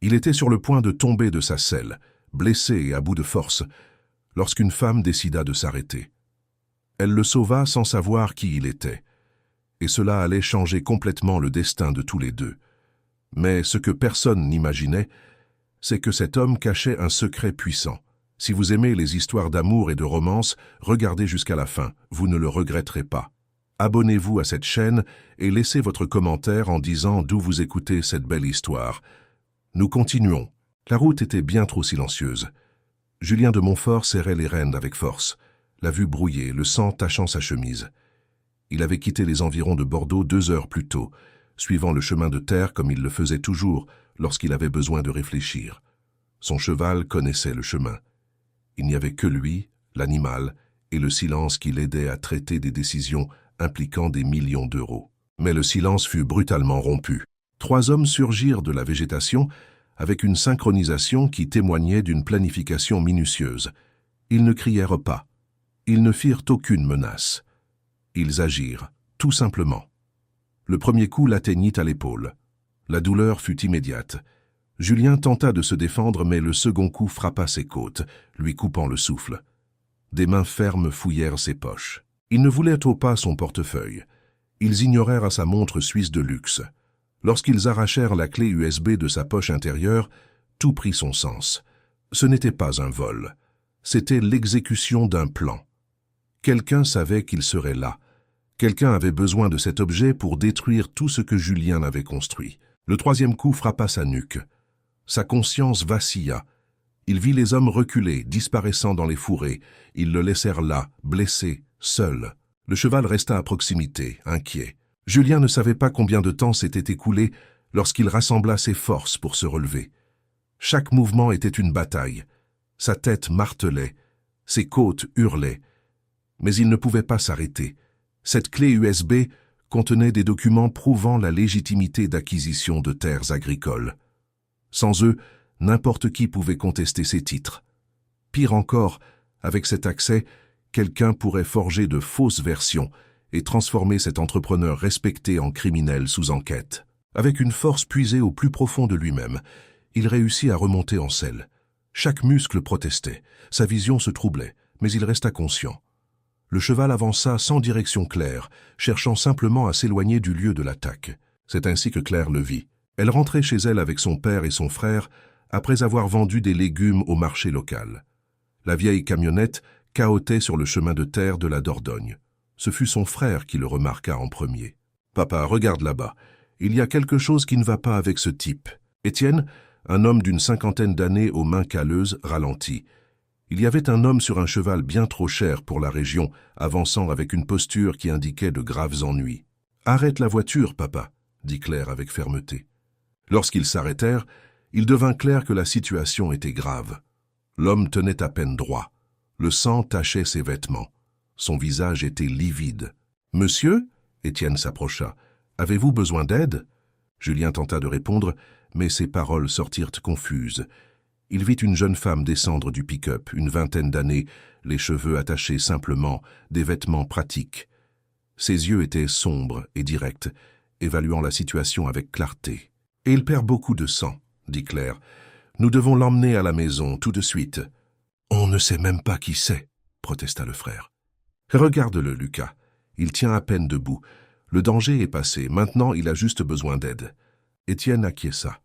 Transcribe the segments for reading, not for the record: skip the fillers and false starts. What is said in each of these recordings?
Il était sur le point de tomber de sa selle, blessé et à bout de force, lorsqu'une femme décida de s'arrêter. Elle le sauva sans savoir qui il était, et cela allait changer complètement le destin de tous les deux. Mais ce que personne n'imaginait, c'est que cet homme cachait un secret puissant. Si vous aimez les histoires d'amour et de romance, regardez jusqu'à la fin, vous ne le regretterez pas. Abonnez-vous à cette chaîne et laissez votre commentaire en disant d'où vous écoutez cette belle histoire. Nous continuons. La route était bien trop silencieuse. Julien de Montfort serrait les rênes avec force, la vue brouillée, le sang tachant sa chemise. Il avait quitté les environs de Bordeaux 2 heures plus tôt, suivant le chemin de terre comme il le faisait toujours lorsqu'il avait besoin de réfléchir. Son cheval connaissait le chemin. Il n'y avait que lui, l'animal, et le silence qui l'aidait à traiter des décisions impliquant des millions d'euros. Mais le silence fut brutalement rompu. 3 hommes surgirent de la végétation avec une synchronisation qui témoignait d'une planification minutieuse. Ils ne crièrent pas. Ils ne firent aucune menace. Ils agirent, tout simplement. Le premier coup l'atteignit à l'épaule. La douleur fut immédiate. Julien tenta de se défendre, mais le second coup frappa ses côtes, lui coupant le souffle. Des mains fermes fouillèrent ses poches. Il ne voulait pas son portefeuille. Ils ignorèrent à sa montre suisse de luxe. Lorsqu'ils arrachèrent la clé USB de sa poche intérieure, tout prit son sens. Ce n'était pas un vol. C'était l'exécution d'un plan. Quelqu'un savait qu'il serait là. Quelqu'un avait besoin de cet objet pour détruire tout ce que Julien avait construit. Le 3e coup frappa sa nuque. Sa conscience vacilla. Il vit les hommes reculer, disparaissant dans les fourrés. Ils le laissèrent là, blessé, seul. Le cheval resta à proximité, inquiet. Julien ne savait pas combien de temps s'était écoulé lorsqu'il rassembla ses forces pour se relever. Chaque mouvement était une bataille. Sa tête martelait, ses côtes hurlaient. Mais il ne pouvait pas s'arrêter. Cette clé USB contenait des documents prouvant la légitimité d'acquisition de terres agricoles. Sans eux, n'importe qui pouvait contester ces titres. Pire encore, avec cet accès, quelqu'un pourrait forger de fausses versions et transformer cet entrepreneur respecté en criminel sous enquête. Avec une force puisée au plus profond de lui-même, il réussit à remonter en selle. Chaque muscle protestait, sa vision se troublait, mais il resta conscient. Le cheval avança sans direction claire, cherchant simplement à s'éloigner du lieu de l'attaque. C'est ainsi que Claire le vit. Elle rentrait chez elle avec son père et son frère après avoir vendu des légumes au marché local. La vieille camionnette cahotait sur le chemin de terre de la Dordogne. Ce fut son frère qui le remarqua en premier. « Papa, regarde là-bas. Il y a quelque chose qui ne va pas avec ce type. » Étienne, un homme d'une 50aine d'années aux mains calleuses, ralentit. Il y avait un homme sur un cheval bien trop cher pour la région, avançant avec une posture qui indiquait de graves ennuis. « Arrête la voiture, papa, » dit Claire avec fermeté. Lorsqu'ils s'arrêtèrent, il devint clair que la situation était grave. L'homme tenait à peine droit. Le sang tachait ses vêtements. Son visage était livide. « Monsieur ?» Étienne s'approcha. « Avez-vous besoin d'aide ?» Julien tenta de répondre, mais ses paroles sortirent confuses. Il vit une jeune femme descendre du pick-up, une 20aine d'années, les cheveux attachés simplement, des vêtements pratiques. Ses yeux étaient sombres et directs, évaluant la situation avec clarté. « Et il perd beaucoup de sang, » dit Claire. « Nous devons l'emmener à la maison, tout de suite. »« On ne sait même pas qui c'est, » protesta le frère. « Regarde-le, Lucas. Il tient à peine debout. Le danger est passé, maintenant il a juste besoin d'aide. » Étienne acquiesça.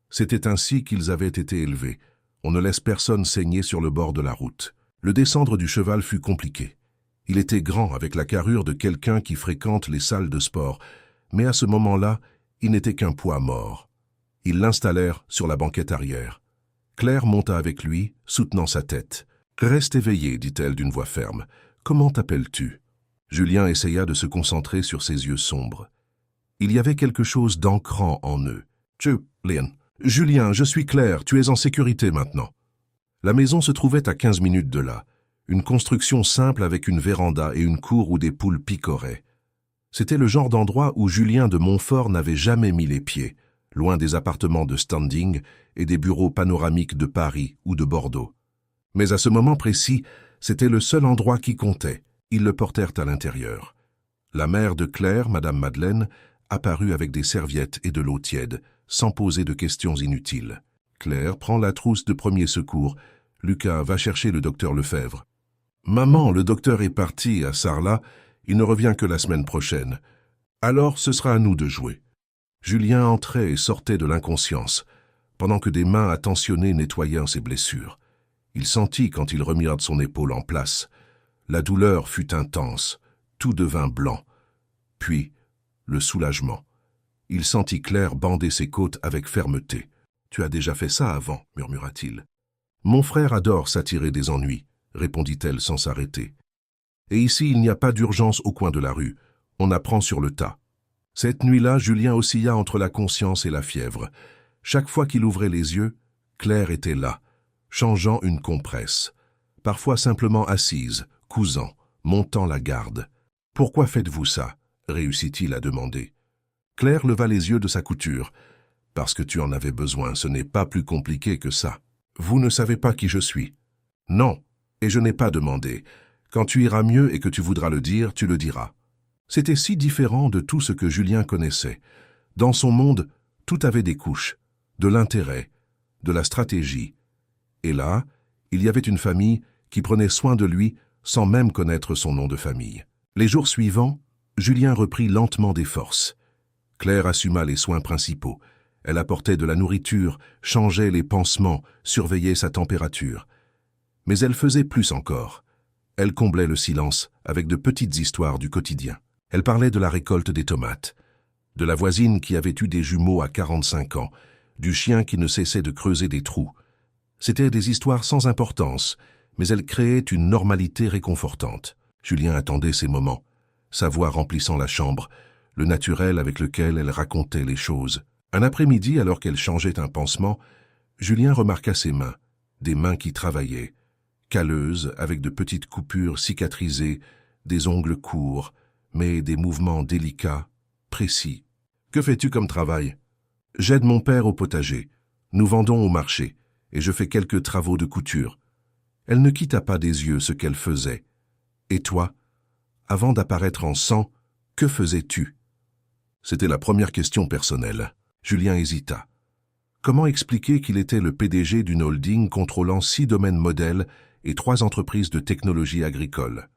C'était ainsi qu'ils avaient été élevés. On ne laisse personne saigner sur le bord de la route. Le descendre du cheval fut compliqué. Il était grand, avec la carrure de quelqu'un qui fréquente les salles de sport, mais à ce moment-là, il n'était qu'un poids mort. Ils l'installèrent sur la banquette arrière. Claire monta avec lui, soutenant sa tête. « Reste éveillé, dit-elle d'une voix ferme. Comment t'appelles-tu » Julien essaya de se concentrer sur ses yeux sombres. Il y avait quelque chose d'ancrant en eux. « Julien. Julien, je suis Claire, tu es en sécurité maintenant. » La maison se trouvait à 15 minutes de là. Une construction simple avec une véranda et une cour où des poules picoraient. C'était le genre d'endroit où Julien de Montfort n'avait jamais mis les pieds, loin des appartements de standing et des bureaux panoramiques de Paris ou de Bordeaux. Mais à ce moment précis, c'était le seul endroit qui comptait. Ils le portèrent à l'intérieur. La mère de Claire, Madame Madeleine, apparut avec des serviettes et de l'eau tiède. sans poser de questions inutiles. Claire prend la trousse de premier secours. Lucas va chercher le docteur Lefebvre. « Maman, le docteur est parti à Sarlat, il ne revient que la semaine prochaine. Alors ce sera à nous de jouer. » Julien entrait et sortait de l'inconscience, pendant que des mains attentionnées nettoyaient ses blessures. Il sentit quand il remit son épaule en place. La douleur fut intense, tout devint blanc. Puis, le soulagement. Il sentit Claire bander ses côtes avec fermeté. « Tu as déjà fait ça avant, murmura-t-il. »« Mon frère adore s'attirer des ennuis, » répondit-elle sans s'arrêter. « Et ici, il n'y a pas d'urgence au coin de la rue. On apprend sur le tas. » Cette nuit-là, Julien oscilla entre la conscience et la fièvre. Chaque fois qu'il ouvrait les yeux, Claire était là, changeant une compresse. Parfois simplement assise, cousant, montant la garde. « Pourquoi faites-vous ça ?» réussit-il à demander. Claire leva les yeux de sa couture. « Parce que tu en avais besoin, ce n'est pas plus compliqué que ça. Vous ne savez pas qui je suis. »« Non, et je n'ai pas demandé. Quand tu iras mieux et que tu voudras le dire, tu le diras. » C'était si différent de tout ce que Julien connaissait. Dans son monde, tout avait des couches, de l'intérêt, de la stratégie. Et là, il y avait une famille qui prenait soin de lui sans même connaître son nom de famille. Les jours suivants, Julien reprit lentement des forces. Claire assuma les soins principaux. Elle apportait de la nourriture, changeait les pansements, surveillait sa température. Mais elle faisait plus encore. Elle comblait le silence avec de petites histoires du quotidien. Elle parlait de la récolte des tomates, de la voisine qui avait eu des jumeaux à 45 ans, du chien qui ne cessait de creuser des trous. C'étaient des histoires sans importance, mais elles créaient une normalité réconfortante. Julien attendait ces moments, sa voix remplissant la chambre, le naturel avec lequel elle racontait les choses. Un après-midi, alors qu'elle changeait un pansement, Julien remarqua ses mains, des mains qui travaillaient, calleuses avec de petites coupures cicatrisées, des ongles courts, mais des mouvements délicats, précis. « Que fais-tu comme travail ?»« J'aide mon père au potager. Nous vendons au marché, et je fais quelques travaux de couture. » Elle ne quitta pas des yeux ce qu'elle faisait. « Et toi, avant d'apparaître en sang, que faisais-tu » C'était la première question personnelle. Julien hésita. Comment expliquer qu'il était le PDG d'une holding contrôlant 6 domaines modèles et 3 entreprises de technologie agricole?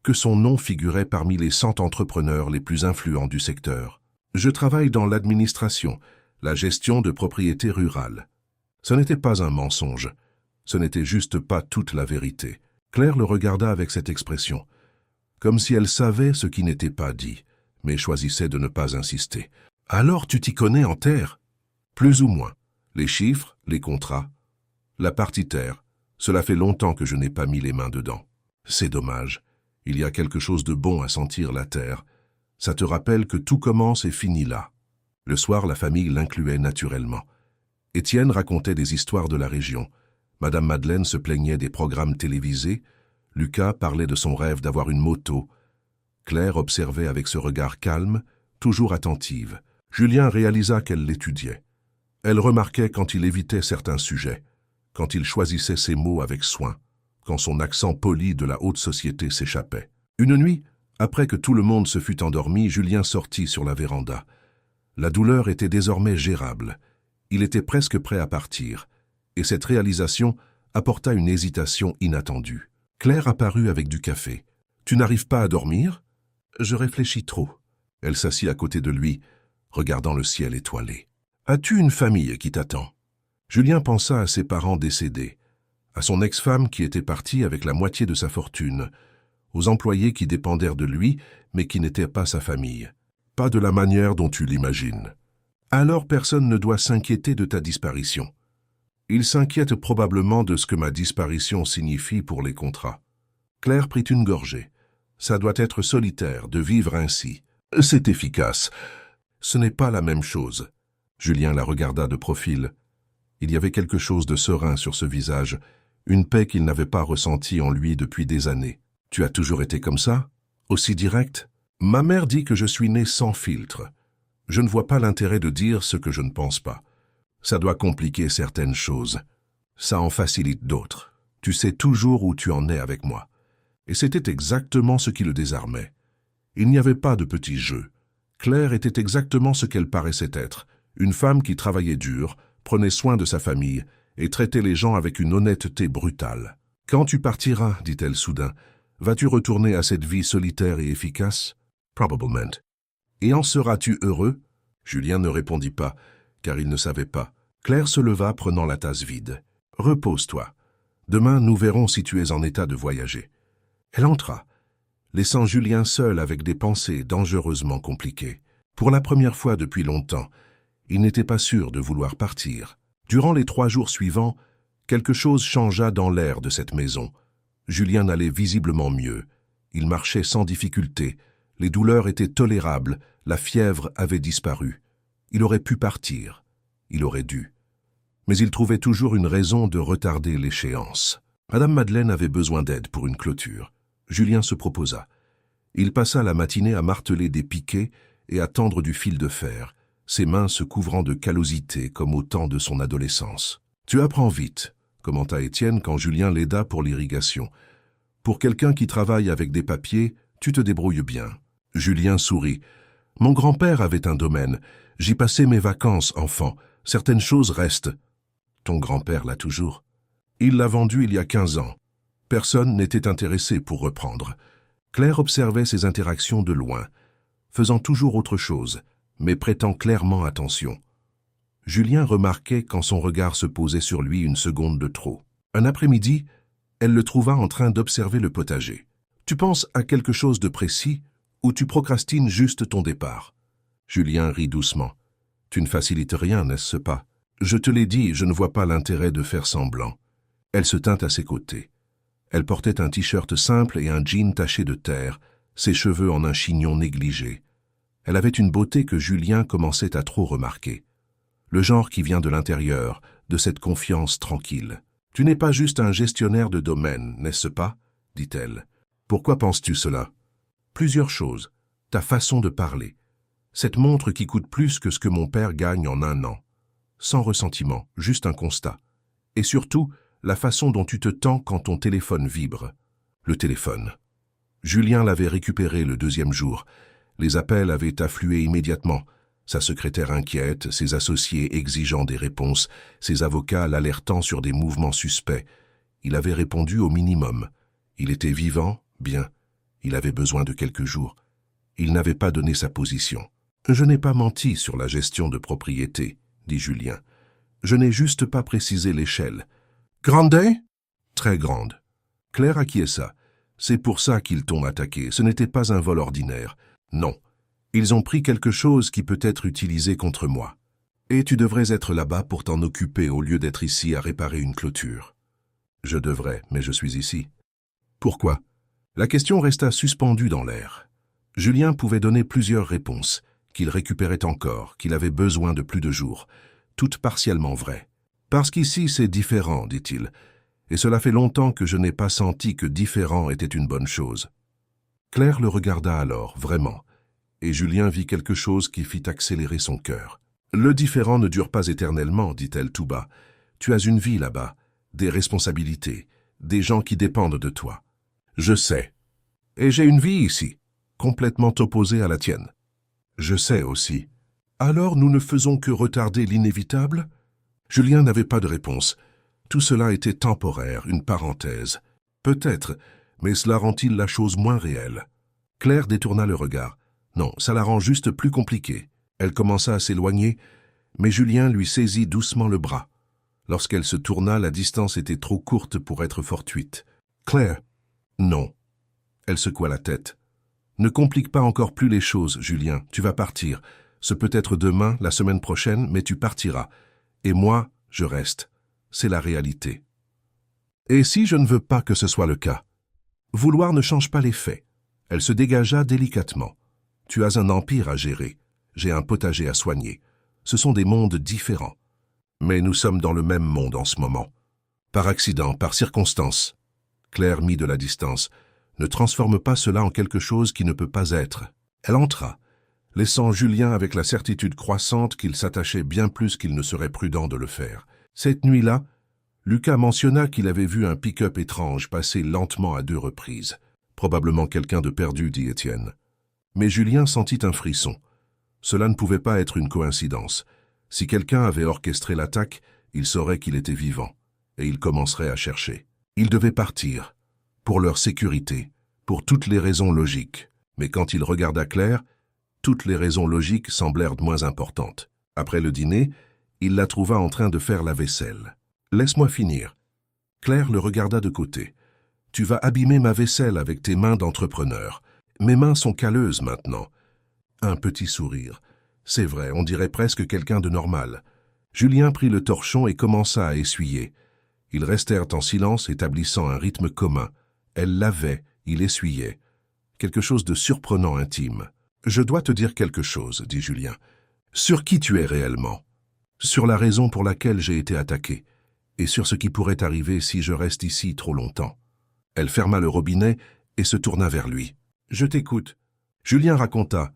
Que son nom figurait parmi les 100 entrepreneurs les plus influents du secteur. « Je travaille dans l'administration, la gestion de propriétés rurales. » Ce n'était pas un mensonge. Ce n'était juste pas toute la vérité. Claire le regarda avec cette expression, comme si elle savait ce qui n'était pas dit, mais choisissait de ne pas insister. « Alors tu t'y connais en terre ?»« Plus ou moins. Les chiffres, les contrats. La partie terre, cela fait longtemps que je n'ai pas mis les mains dedans. C'est dommage. Il y a quelque chose de bon à sentir la terre. Ça te rappelle que tout commence et finit là. » Le soir, la famille l'incluait naturellement. Étienne racontait des histoires de la région. Madame Madeleine se plaignait des programmes télévisés. Lucas parlait de son rêve d'avoir une moto. Claire observait avec ce regard calme, toujours attentive. Julien réalisa qu'elle l'étudiait. Elle remarquait quand il évitait certains sujets, quand il choisissait ses mots avec soin, quand son accent poli de la haute société s'échappait. Une nuit, après que tout le monde se fut endormi, Julien sortit sur la véranda. La douleur était désormais gérable. Il était presque prêt à partir, et cette réalisation apporta une hésitation inattendue. Claire apparut avec du café. « Tu n'arrives pas à dormir ?»« Je réfléchis trop. » Elle s'assit à côté de lui, regardant le ciel étoilé. « As-tu une famille qui t'attend ?» Julien pensa à ses parents décédés, à son ex-femme qui était partie avec la moitié de sa fortune, aux employés qui dépendèrent de lui, mais qui n'étaient pas sa famille. Pas de la manière dont tu l'imagines. Alors personne ne doit s'inquiéter de ta disparition. Il s'inquiète probablement de ce que ma disparition signifie pour les contrats. Claire prit une gorgée. Ça doit être solitaire de vivre ainsi. C'est efficace. Ce n'est pas la même chose. Julien la regarda de profil. Il y avait quelque chose de serein sur ce visage, une paix qu'il n'avait pas ressentie en lui depuis des années. Tu as toujours été comme ça? Aussi direct? Ma mère dit que je suis né sans filtre. Je ne vois pas l'intérêt de dire ce que je ne pense pas. Ça doit compliquer certaines choses. Ça en facilite d'autres. Tu sais toujours où tu en es avec moi. Et c'était exactement ce qui le désarmait. Il n'y avait pas de petits jeux. Claire était exactement ce qu'elle paraissait être, Une femme qui travaillait dur, prenait soin de sa famille et traitait les gens avec une honnêteté brutale. « Quand tu partiras, dit-elle soudain, vas-tu retourner à cette vie solitaire et efficace? Probablement. Et en seras-tu heureux? Julien ne répondit pas, car il ne savait pas. Claire se leva, prenant la tasse vide. Repose-toi. Demain, nous verrons si tu es en état de voyager. Elle entra, laissant Julien seul avec des pensées dangereusement compliquées. Pour la première fois depuis longtemps, il n'était pas sûr de vouloir partir. Durant les 3 jours suivants, quelque chose changea dans l'air de cette maison. Julien allait visiblement mieux. Il marchait sans difficulté. Les douleurs étaient tolérables. La fièvre avait disparu. Il aurait pu partir. Il aurait dû. Mais il trouvait toujours une raison de retarder l'échéance. Madame Madeleine avait besoin d'aide pour une clôture. Julien se proposa. Il passa la matinée à marteler des piquets et à tendre du fil de fer, ses mains se couvrant de callosité comme au temps de son adolescence. « Tu apprends vite », commenta Étienne quand Julien l'aida pour l'irrigation. « Pour quelqu'un qui travaille avec des papiers, tu te débrouilles bien. » Julien sourit. « Mon grand-père avait un domaine. J'y passais mes vacances, enfant. Certaines choses restent. » « Ton grand-père l'a toujours. »« Il l'a vendu il y a 15 ans. Personne n'était intéressé pour reprendre. » Claire observait ces interactions de loin, faisant toujours autre chose, mais prêtant clairement attention. Julien remarquait quand son regard se posait sur lui une seconde de trop. Un après-midi, elle le trouva en train d'observer le potager. « Tu penses à quelque chose de précis ou tu procrastines juste ton départ ?» Julien rit doucement. « Tu ne facilites rien, n'est-ce pas? Je te l'ai dit, je ne vois pas l'intérêt de faire semblant. » Elle se tint à ses côtés. Elle portait un t-shirt simple et un jean taché de terre, ses cheveux en un chignon négligé. Elle avait une beauté que Julien commençait à trop remarquer. Le genre qui vient de l'intérieur, de cette confiance tranquille. « Tu n'es pas juste un gestionnaire de domaine, n'est-ce pas ?» dit-elle. « Pourquoi penses-tu cela ?»« Plusieurs choses. Ta façon de parler. Cette montre qui coûte plus que ce que mon père gagne en 1 an. Sans ressentiment, juste un constat. Et surtout, la façon dont tu te tends quand ton téléphone vibre. » Le téléphone. Julien l'avait récupéré le 2e jour. Les appels avaient afflué immédiatement. Sa secrétaire inquiète, ses associés exigeant des réponses, ses avocats l'alertant sur des mouvements suspects. Il avait répondu au minimum. Il était vivant, bien. Il avait besoin de quelques jours. Il n'avait pas donné sa position. « Je n'ai pas menti sur la gestion de propriété, » dit Julien. « Je n'ai juste pas précisé l'échelle. »« Grande ?»« Très grande. » Claire acquiesça. « C'est pour ça qu'ils t'ont attaqué. Ce n'était pas un vol ordinaire. Non. Ils ont pris quelque chose qui peut être utilisé contre moi. Et tu devrais être là-bas pour t'en occuper au lieu d'être ici à réparer une clôture. » « Je devrais, mais je suis ici. » « Pourquoi ?» La question resta suspendue dans l'air. Julien pouvait donner plusieurs réponses, qu'il récupérait encore, qu'il avait besoin de plus de jours, toutes partiellement vraies. « Parce qu'ici c'est différent, dit-il, et cela fait longtemps que je n'ai pas senti que différent était une bonne chose. » Claire le regarda alors, vraiment, et Julien vit quelque chose qui fit accélérer son cœur. « Le différent ne dure pas éternellement, dit-elle tout bas. Tu as une vie là-bas, des responsabilités, des gens qui dépendent de toi. Je sais. Et j'ai une vie ici, complètement opposée à la tienne. Je sais aussi. Alors nous ne faisons que retarder l'inévitable ?» Julien n'avait pas de réponse. Tout cela était temporaire, une parenthèse. Peut-être, mais cela rend-il la chose moins réelle? Claire détourna le regard. Non, ça la rend juste plus compliquée. Elle commença à s'éloigner, mais Julien lui saisit doucement le bras. Lorsqu'elle se tourna, la distance était trop courte pour être fortuite. « Claire !»« Non. » Elle secoua la tête. « Ne complique pas encore plus les choses, Julien. Tu vas partir. Ce peut être demain, la semaine prochaine, mais tu partiras. Et moi, je reste. C'est la réalité. Et si je ne veux pas que ce soit le cas? Vouloir ne change pas les faits. » Elle se dégagea délicatement. « Tu as un empire à gérer. J'ai un potager à soigner. Ce sont des mondes différents. Mais nous sommes dans le même monde en ce moment. Par accident, par circonstance. » Claire mit de la distance. « Ne transforme pas cela en quelque chose qui ne peut pas être. » Elle entra, laissant Julien avec la certitude croissante qu'il s'attachait bien plus qu'il ne serait prudent de le faire. Cette nuit-là, Lucas mentionna qu'il avait vu un pick-up étrange passer lentement à 2 reprises. Probablement quelqu'un de perdu, dit Étienne. Mais Julien sentit un frisson. Cela ne pouvait pas être une coïncidence. Si quelqu'un avait orchestré l'attaque, il saurait qu'il était vivant, et il commencerait à chercher. Ils devaient partir, pour leur sécurité, pour toutes les raisons logiques. Mais quand il regarda Claire, toutes les raisons logiques semblèrent moins importantes. Après le dîner, il la trouva en train de faire la vaisselle. « Laisse-moi finir. » Claire le regarda de côté. « Tu vas abîmer ma vaisselle avec tes mains d'entrepreneur. Mes mains sont calleuses maintenant. » Un petit sourire. C'est vrai, on dirait presque quelqu'un de normal. Julien prit le torchon et commença à essuyer. Ils restèrent en silence, établissant un rythme commun. Elle lavait, il essuyait. Quelque chose de surprenant intime. « Je dois te dire quelque chose, » dit Julien. « Sur qui tu es réellement? Sur la raison pour laquelle j'ai été attaqué, et sur ce qui pourrait arriver si je reste ici trop longtemps. » Elle ferma le robinet et se tourna vers lui. « Je t'écoute. » Julien raconta.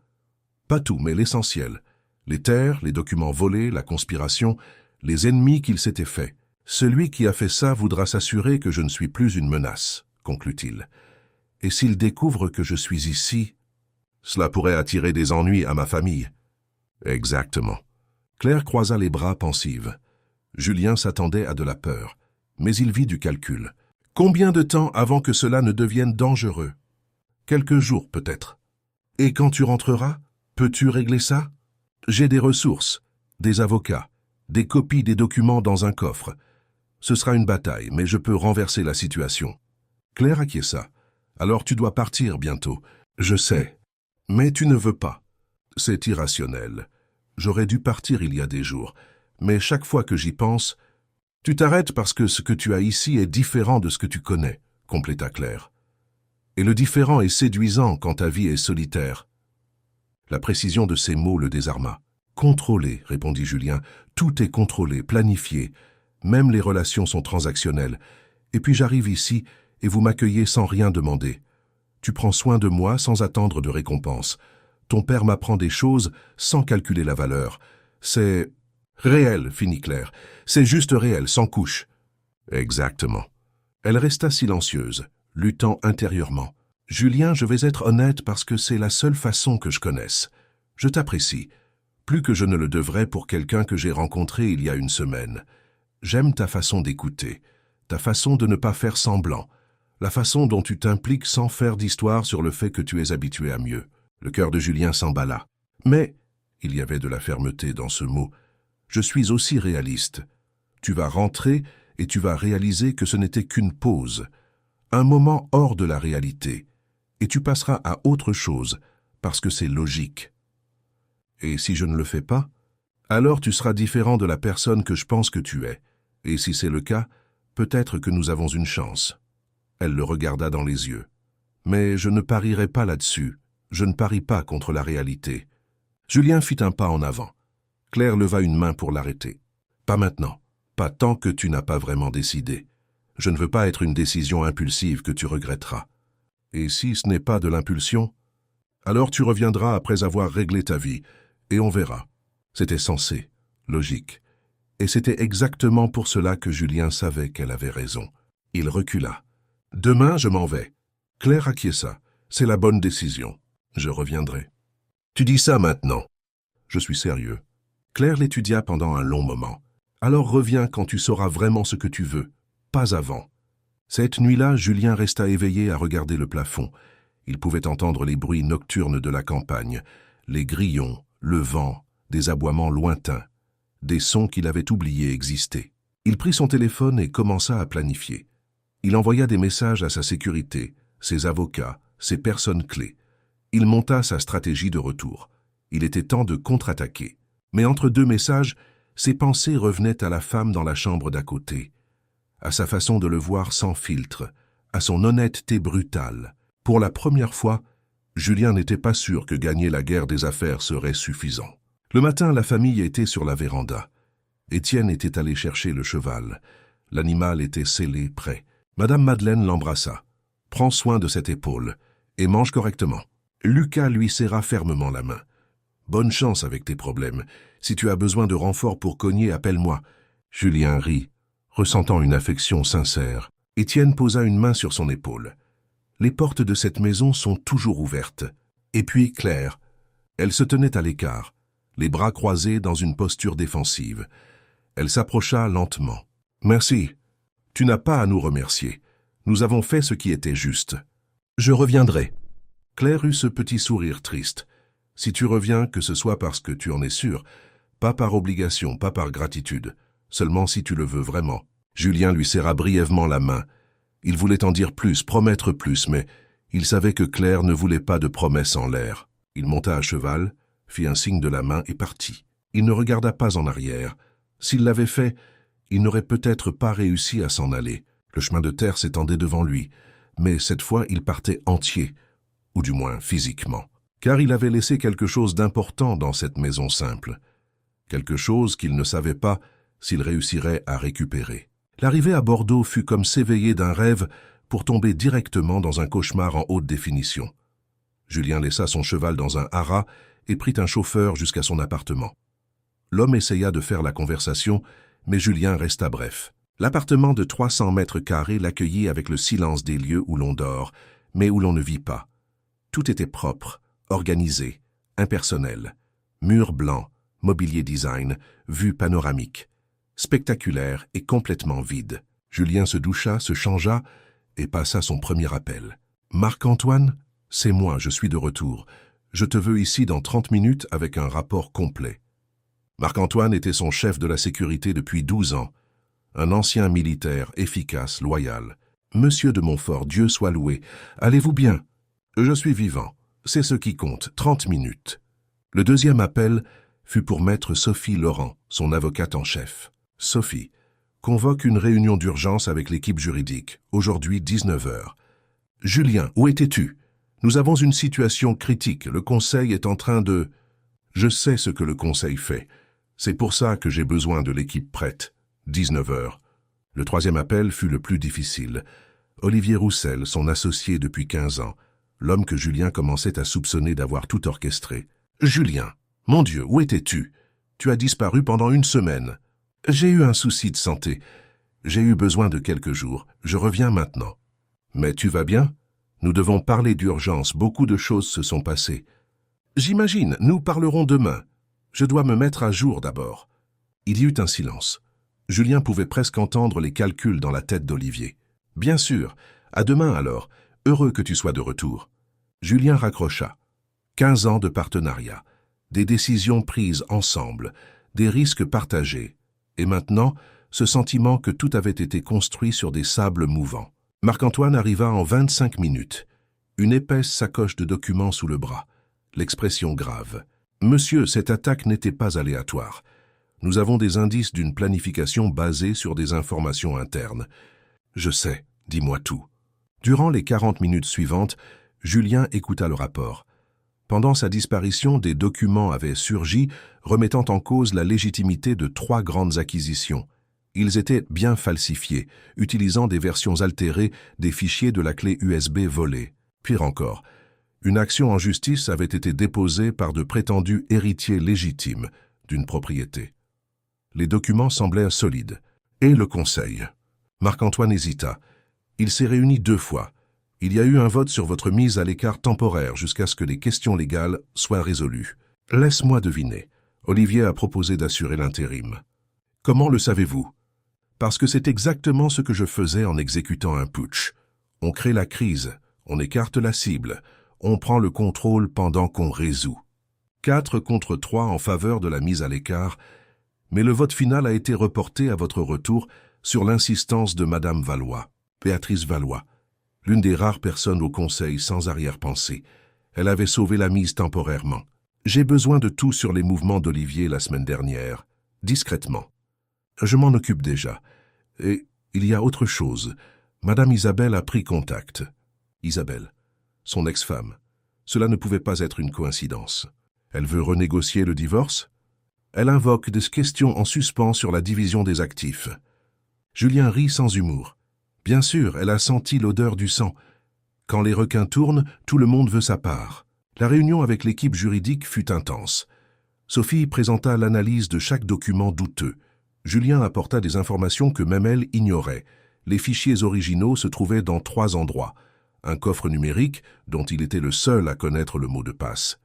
Pas tout, mais l'essentiel. Les terres, les documents volés, la conspiration, les ennemis qu'il s'était faits. « Celui qui a fait ça voudra s'assurer que je ne suis plus une menace, » conclut-il. « Et s'il découvre que je suis ici, cela pourrait attirer des ennuis à ma famille. » Exactement. Claire croisa les bras pensive. Julien s'attendait à de la peur, mais il vit du calcul. Combien de temps avant que cela ne devienne dangereux? Quelques jours peut-être. Et quand tu rentreras, peux-tu régler ça? J'ai des ressources, des avocats, des copies des documents dans un coffre. Ce sera une bataille, mais je peux renverser la situation. Claire acquiesça. Alors tu dois partir bientôt. Je sais. Mais tu ne veux pas. C'est irrationnel. J'aurais dû partir il y a des jours. Mais chaque fois que j'y pense, tu t'arrêtes parce que ce que tu as ici est différent de ce que tu connais, compléta Claire. Et le différent est séduisant quand ta vie est solitaire. La précision de ces mots le désarma. Contrôlé, répondit Julien. Tout est contrôlé, planifié. Même les relations sont transactionnelles. Et puis j'arrive ici et vous m'accueillez sans rien demander. Tu prends soin de moi sans attendre de récompense. Ton père m'apprend des choses sans calculer la valeur. C'est réel, finit Claire. C'est juste réel, sans couche. Exactement. Elle resta silencieuse, luttant intérieurement. Julien, je vais être honnête parce que c'est la seule façon que je connaisse. Je t'apprécie, plus que je ne le devrais pour quelqu'un que j'ai rencontré il y a une semaine. J'aime ta façon d'écouter, ta façon de ne pas faire semblant, la façon dont tu t'impliques sans faire d'histoire sur le fait que tu es habitué à mieux. Le cœur de Julien s'emballa. Mais, il y avait de la fermeté dans ce mot, je suis aussi réaliste. Tu vas rentrer et tu vas réaliser que ce n'était qu'une pause, un moment hors de la réalité, et tu passeras à autre chose parce que c'est logique. Et si je ne le fais pas, alors tu seras différent de la personne que je pense que tu es. Et si c'est le cas, peut-être que nous avons une chance. Elle le regarda dans les yeux. Mais je ne parierai pas là-dessus. Je ne parie pas contre la réalité. Julien fit un pas en avant. Claire leva une main pour l'arrêter. Pas maintenant. Pas tant que tu n'as pas vraiment décidé. Je ne veux pas être une décision impulsive que tu regretteras. Et si ce n'est pas de l'impulsion, alors tu reviendras après avoir réglé ta vie, et on verra. C'était sensé, logique. Et c'était exactement pour cela que Julien savait qu'elle avait raison. Il recula. « Demain, je m'en vais. » Claire acquiesça. « C'est la bonne décision. Je reviendrai. »« Tu dis ça maintenant. » »« Je suis sérieux. » Claire l'étudia pendant un long moment. « Alors reviens quand tu sauras vraiment ce que tu veux. Pas avant. » Cette nuit-là, Julien resta éveillé à regarder le plafond. Il pouvait entendre les bruits nocturnes de la campagne, les grillons, le vent, des aboiements lointains, des sons qu'il avait oubliés exister. Il prit son téléphone et commença à planifier. Il envoya des messages à sa sécurité, ses avocats, ses personnes clés. Il monta sa stratégie de retour. Il était temps de contre-attaquer. Mais entre deux messages, ses pensées revenaient à la femme dans la chambre d'à côté, à sa façon de le voir sans filtre, à son honnêteté brutale. Pour la première fois, Julien n'était pas sûr que gagner la guerre des affaires serait suffisant. Le matin, la famille était sur la véranda. Étienne était allé chercher le cheval. L'animal était scellé, prêt. Madame Madeleine l'embrassa. « Prends soin de cette épaule et mange correctement. » Lucas lui serra fermement la main. « Bonne chance avec tes problèmes. Si tu as besoin de renfort pour cogner, appelle-moi. » Julien rit, ressentant une affection sincère. Étienne posa une main sur son épaule. « Les portes de cette maison sont toujours ouvertes. » Et puis Claire. Elle se tenait à l'écart. les bras croisés dans une posture défensive. Elle s'approcha lentement. « Merci. Tu n'as pas à nous remercier. Nous avons fait ce qui était juste. Je reviendrai. » Claire eut ce petit sourire triste. « Si tu reviens, que ce soit parce que tu en es sûr, pas par obligation, pas par gratitude, seulement si tu le veux vraiment. » Julien lui serra brièvement la main. Il voulait en dire plus, promettre plus, mais il savait que Claire ne voulait pas de promesses en l'air. Il monta à cheval, fit un signe de la main et partit. Il ne regarda pas en arrière. S'il l'avait fait, il n'aurait peut-être pas réussi à s'en aller. Le chemin de terre s'étendait devant lui, mais cette fois il partait entier, ou du moins physiquement, car il avait laissé quelque chose d'important dans cette maison simple, quelque chose qu'il ne savait pas s'il réussirait à récupérer. L'arrivée à Bordeaux fut comme s'éveiller d'un rêve pour tomber directement dans un cauchemar en haute définition. Julien laissa son cheval dans un haras et prit un chauffeur jusqu'à son appartement. L'homme essaya de faire la conversation, mais Julien resta bref. L'appartement de 300 mètres carrés l'accueillit avec le silence des lieux où l'on dort, mais où l'on ne vit pas. Tout était propre, organisé, impersonnel. Murs blancs, mobilier design, vue panoramique. Spectaculaire et complètement vide. Julien se doucha, se changea et passa son premier appel. « Marc-Antoine, c'est moi, je suis de retour. Je te veux ici dans 30 minutes avec un rapport complet. » Marc-Antoine était son chef de la sécurité depuis 12 ans. Un ancien militaire, efficace, loyal. « Monsieur de Montfort, Dieu soit loué. Allez-vous bien ? Je suis vivant. C'est ce qui compte. 30 minutes. » Le deuxième appel fut pour maître Sophie Laurent, son avocate en chef. « Sophie, convoque une réunion d'urgence avec l'équipe juridique. Aujourd'hui, 19 h. Julien, où étais-tu ? Nous avons une situation critique. Le conseil est en train de... » Je sais ce que le conseil fait. C'est pour ça que j'ai besoin de l'équipe prête. 19 h. Le troisième appel fut le plus difficile. Olivier Roussel, son associé depuis 15 ans, l'homme que Julien commençait à soupçonner d'avoir tout orchestré. « Julien, mon Dieu, où étais-tu ? Tu as disparu pendant 1 semaine. J'ai eu un souci de santé. J'ai eu besoin de quelques jours. Je reviens maintenant. Mais tu vas bien ? Nous devons parler d'urgence. Beaucoup de choses se sont passées. J'imagine, nous parlerons demain. Je dois me mettre à jour d'abord. » Il y eut un silence. Julien pouvait presque entendre les calculs dans la tête d'Olivier. « Bien sûr. À demain alors. Heureux que tu sois de retour. » Julien raccrocha. 15 ans de partenariat. Des décisions prises ensemble. Des risques partagés. Et maintenant, ce sentiment que tout avait été construit sur des sables mouvants. Marc-Antoine arriva en 25 minutes. Une épaisse sacoche de documents sous le bras. L'expression grave. « Monsieur, cette attaque n'était pas aléatoire. Nous avons des indices d'une planification basée sur des informations internes. »« Je sais, dis-moi tout. » Durant les 40 minutes suivantes, Julien écouta le rapport. Pendant sa disparition, des documents avaient surgi, remettant en cause la légitimité de 3 grandes acquisitions. Ils étaient bien falsifiés, utilisant des versions altérées des fichiers de la clé USB volée. Pire encore, une action en justice avait été déposée par de prétendus héritiers légitimes d'une propriété. Les documents semblaient solides. Et le conseil ? Marc-Antoine hésita. Il s'est réuni 2 fois. Il y a eu un vote sur votre mise à l'écart temporaire jusqu'à ce que les questions légales soient résolues. Laisse-moi deviner. Olivier a proposé d'assurer l'intérim. Comment le savez-vous ? Parce que c'est exactement ce que je faisais en exécutant un putsch. On crée la crise, on écarte la cible, on prend le contrôle pendant qu'on résout. 4 contre 3 en faveur de la mise à l'écart, mais le vote final a été reporté à votre retour sur l'insistance de Madame Valois, Béatrice Valois, l'une des rares personnes au Conseil sans arrière-pensée. Elle avait sauvé la mise temporairement. J'ai besoin de tout sur les mouvements d'Olivier la semaine dernière, discrètement. Je m'en occupe déjà. Et il y a autre chose. Madame Isabelle a pris contact. Isabelle, son ex-femme. Cela ne pouvait pas être une coïncidence. Elle veut renégocier le divorce ? Elle invoque des questions en suspens sur la division des actifs. Julien rit sans humour. Bien sûr, elle a senti l'odeur du sang. Quand les requins tournent, tout le monde veut sa part. La réunion avec l'équipe juridique fut intense. Sophie présenta l'analyse de chaque document douteux. Julien apporta des informations que même elle ignorait. Les fichiers originaux se trouvaient dans 3 endroits. Un coffre numérique, dont il était le seul à connaître le mot de passe.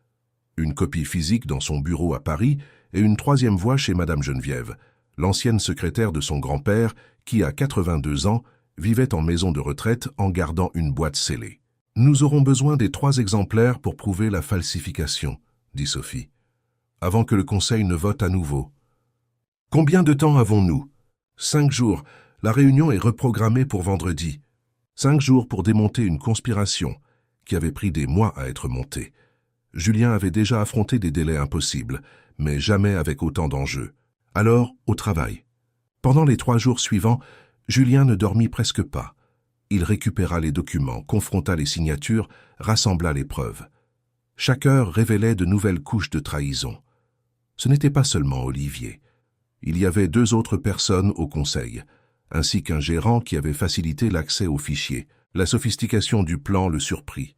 une copie physique dans son bureau à Paris et une troisième voie chez Madame Geneviève, l'ancienne secrétaire de son grand-père qui, à 82 ans, vivait en maison de retraite en gardant une boîte scellée. « Nous aurons besoin des 3 exemplaires pour prouver la falsification, » dit Sophie, « avant que le Conseil ne vote à nouveau. »« Combien de temps avons-nous ?»« 5 jours. La réunion est reprogrammée pour vendredi. 5 jours pour démonter une conspiration qui avait pris des mois à être montée. Julien avait déjà affronté des délais impossibles, mais jamais avec autant d'enjeux. Alors, au travail. Pendant les 3 jours suivants, Julien ne dormit presque pas. Il récupéra les documents, confronta les signatures, rassembla les preuves. Chaque heure révélait de nouvelles couches de trahison. Ce n'était pas seulement Olivier. Il y avait 2 autres personnes au conseil, ainsi qu'un gérant qui avait facilité l'accès aux fichiers. La sophistication du plan le surprit.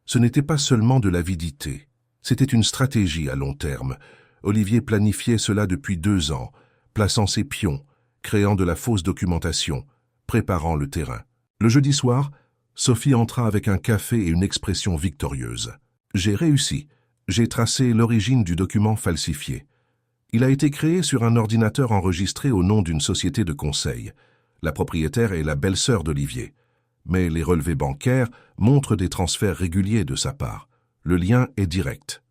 Ce n'était pas seulement de l'avidité, c'était une stratégie à long terme. Olivier planifiait cela depuis 2 ans, plaçant ses pions, créant de la fausse documentation, préparant le terrain. Le jeudi soir, Sophie entra avec un café et une expression victorieuse. « J'ai réussi. J'ai tracé l'origine du document falsifié. Il a été créé sur un ordinateur enregistré au nom d'une société de conseil. La propriétaire est la belle-sœur d'Olivier. Mais les relevés bancaires montrent des transferts réguliers de sa part. Le lien est direct. »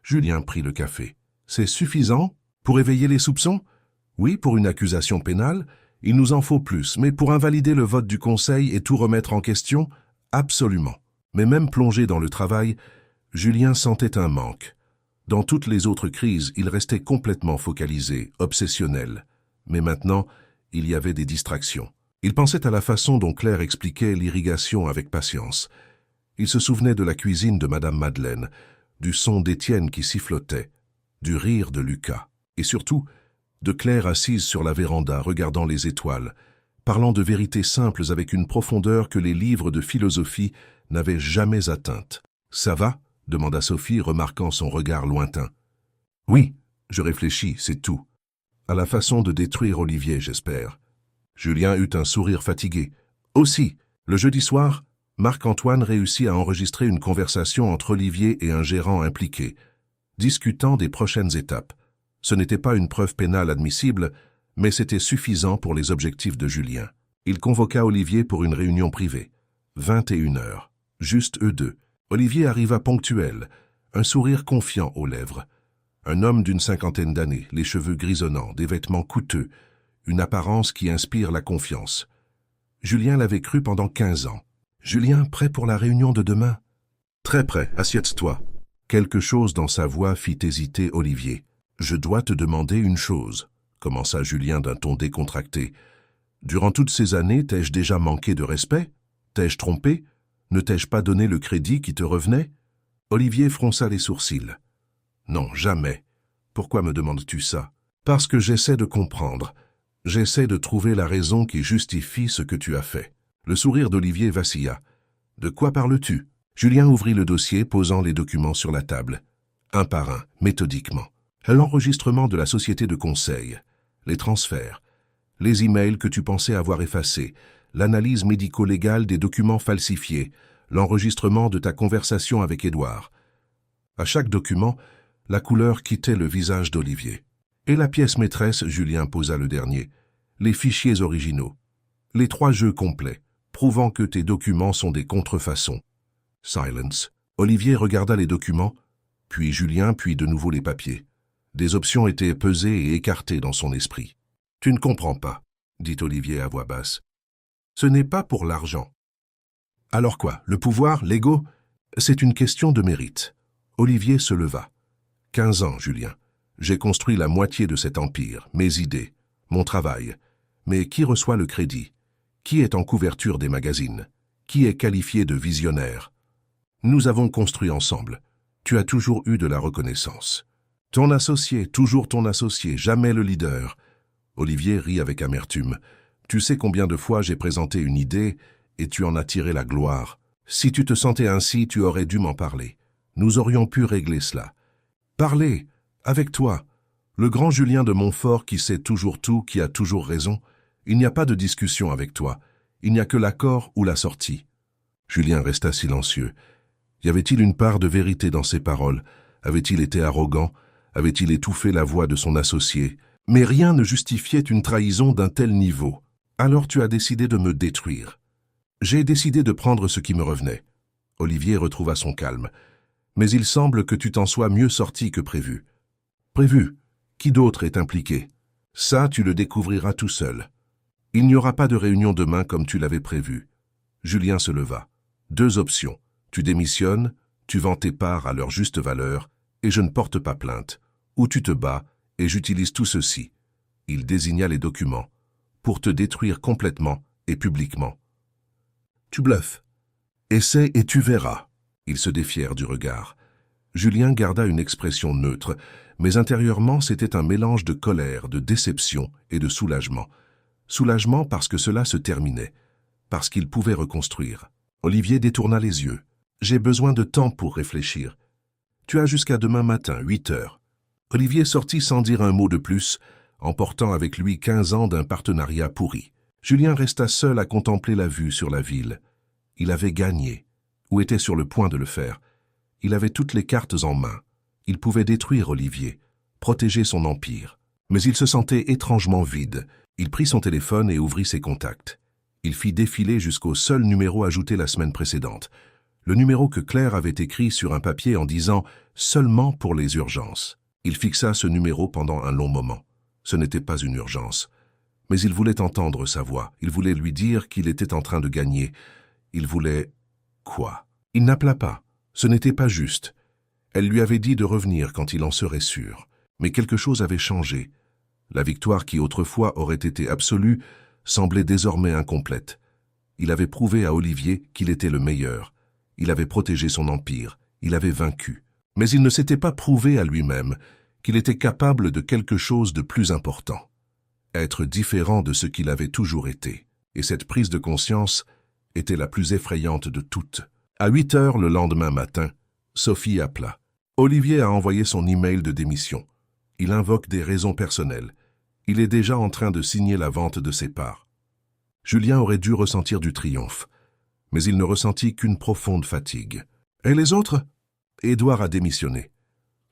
Julien prit le café. « C'est suffisant pour éveiller les soupçons ? Oui, pour une accusation pénale. Il nous en faut plus, mais pour invalider le vote du Conseil et tout remettre en question, absolument. » Mais même plongé dans le travail, Julien sentait un manque. Dans toutes les autres crises, il restait complètement focalisé, obsessionnel. Mais maintenant, il y avait des distractions. Il pensait à la façon dont Claire expliquait l'irrigation avec patience. Il se souvenait de la cuisine de Madame Madeleine, du son d'Étienne qui sifflotait, du rire de Lucas, et surtout de Claire assise sur la véranda regardant les étoiles, parlant de vérités simples avec une profondeur que les livres de philosophie n'avaient jamais atteinte. « Ça va ?» demanda Sophie, remarquant son regard lointain. « Oui, je réfléchis, c'est tout. À la façon de détruire Olivier, j'espère. » Julien eut un sourire fatigué. Aussi, le jeudi soir, Marc-Antoine réussit à enregistrer une conversation entre Olivier et un gérant impliqué, discutant des prochaines étapes. Ce n'était pas une preuve pénale admissible, mais c'était suffisant pour les objectifs de Julien. Il convoqua Olivier pour une réunion privée. 21 heures. Juste eux deux. Olivier arriva ponctuel, un sourire confiant aux lèvres. Un homme d'une 50aine d'années, les cheveux grisonnants, des vêtements coûteux, une apparence qui inspire la confiance. Julien l'avait cru pendant 15 ans. « Julien, prêt pour la réunion de demain ?»« Très prêt, assieds-toi. » Quelque chose dans sa voix fit hésiter Olivier. « Je dois te demander une chose, » commença Julien d'un ton décontracté. « Durant toutes ces années, t'ai-je déjà manqué de respect? T'ai-je trompé? Ne t'ai-je pas donné le crédit qui te revenait ?» Olivier fronça les sourcils. « Non, jamais. Pourquoi me demandes-tu ça? »« Parce que j'essaie de comprendre. J'essaie de trouver la raison qui justifie ce que tu as fait. » Le sourire d'Olivier vacilla. « De quoi parles-tu » Julien ouvrit le dossier, posant les documents sur la table. Un par un, méthodiquement. L'enregistrement de la société de conseil, les transferts, les emails que tu pensais avoir effacés, l'analyse médico-légale des documents falsifiés, l'enregistrement de ta conversation avec Édouard. À chaque document, la couleur quittait le visage d'Olivier. Et la pièce maîtresse, Julien posa le dernier, les fichiers originaux, les 3 jeux complets, prouvant que tes documents sont des contrefaçons. Silence. Olivier regarda les documents, puis Julien, puis de nouveau les papiers. Des options étaient pesées et écartées dans son esprit. « Tu ne comprends pas, » dit Olivier à voix basse. « Ce n'est pas pour l'argent. »« Alors quoi, le pouvoir, l'ego ? C'est une question de mérite. » Olivier se leva. « 15 ans, Julien. J'ai construit la moitié de cet empire, mes idées, mon travail. Mais qui reçoit le crédit ? Qui est en couverture des magazines? Qui est qualifié de visionnaire? Nous avons construit ensemble. Tu as toujours eu de la reconnaissance. Ton associé, toujours ton associé, jamais le leader. » Olivier rit avec amertume. « Tu sais combien de fois j'ai présenté une idée et tu en as tiré la gloire. Si tu te sentais ainsi, tu aurais dû m'en parler. Nous aurions pu régler cela. » « Parler, avec toi, le grand Julien de Montfort qui sait toujours tout, qui a toujours raison. Il n'y a pas de discussion avec toi. Il n'y a que l'accord ou la sortie. » Julien resta silencieux. Y avait-il une part de vérité dans ces paroles, Avait-il été arrogant? Avait-il étouffé la voix de son associé? Mais rien ne justifiait une trahison d'un tel niveau. Alors tu as décidé de me détruire. J'ai décidé de prendre ce qui me revenait. Olivier retrouva son calme. Mais il semble que tu t'en sois mieux sorti que prévu. Prévu? Qui d'autre est impliqué? Ça, tu le découvriras tout seul. Il n'y aura pas de réunion demain comme tu l'avais prévu. Julien se leva. 2 options. Tu démissionnes, tu vends tes parts à leur juste valeur, et je ne porte pas plainte. Ou tu te bats, et j'utilise tout ceci. Il désigna les documents. Pour te détruire complètement et publiquement. Tu bluffes. Essaie et tu verras. Ils se défièrent du regard. Julien garda une expression neutre, mais intérieurement c'était un mélange de colère, de déception et de soulagement. Soulagement parce que cela se terminait, parce qu'il pouvait reconstruire. Olivier détourna les yeux. J'ai besoin de temps pour réfléchir. Tu as jusqu'à demain matin, 8 heures. Olivier sortit sans dire un mot de plus, emportant avec lui 15 ans d'un partenariat pourri. Julien resta seul à contempler la vue sur la ville. Il avait gagné, ou était sur le point de le faire. Il avait toutes les cartes en main. Il pouvait détruire Olivier, protéger son empire. Mais il se sentait étrangement vide. Il prit son téléphone et ouvrit ses contacts. Il fit défiler jusqu'au seul numéro ajouté la semaine précédente. Le numéro que Claire avait écrit sur un papier en disant « seulement pour les urgences ». Il fixa ce numéro pendant un long moment. Ce n'était pas une urgence. Mais il voulait entendre sa voix. Il voulait lui dire qu'il était en train de gagner. Il voulait... quoi? Il n'appela pas. Ce n'était pas juste. Elle lui avait dit de revenir quand il en serait sûr. Mais quelque chose avait changé. La victoire qui autrefois aurait été absolue semblait désormais incomplète. Il avait prouvé à Olivier qu'il était le meilleur. Il avait protégé son empire. Il avait vaincu. Mais il ne s'était pas prouvé à lui-même qu'il était capable de quelque chose de plus important. Être différent de ce qu'il avait toujours été. Et cette prise de conscience était la plus effrayante de toutes. À 8 heures le lendemain matin, Sophie appela. Olivier a envoyé son email de démission. Il invoque des raisons personnelles. Il est déjà en train de signer la vente de ses parts. Julien aurait dû ressentir du triomphe, mais il ne ressentit qu'une profonde fatigue. Et les autres? Édouard a démissionné.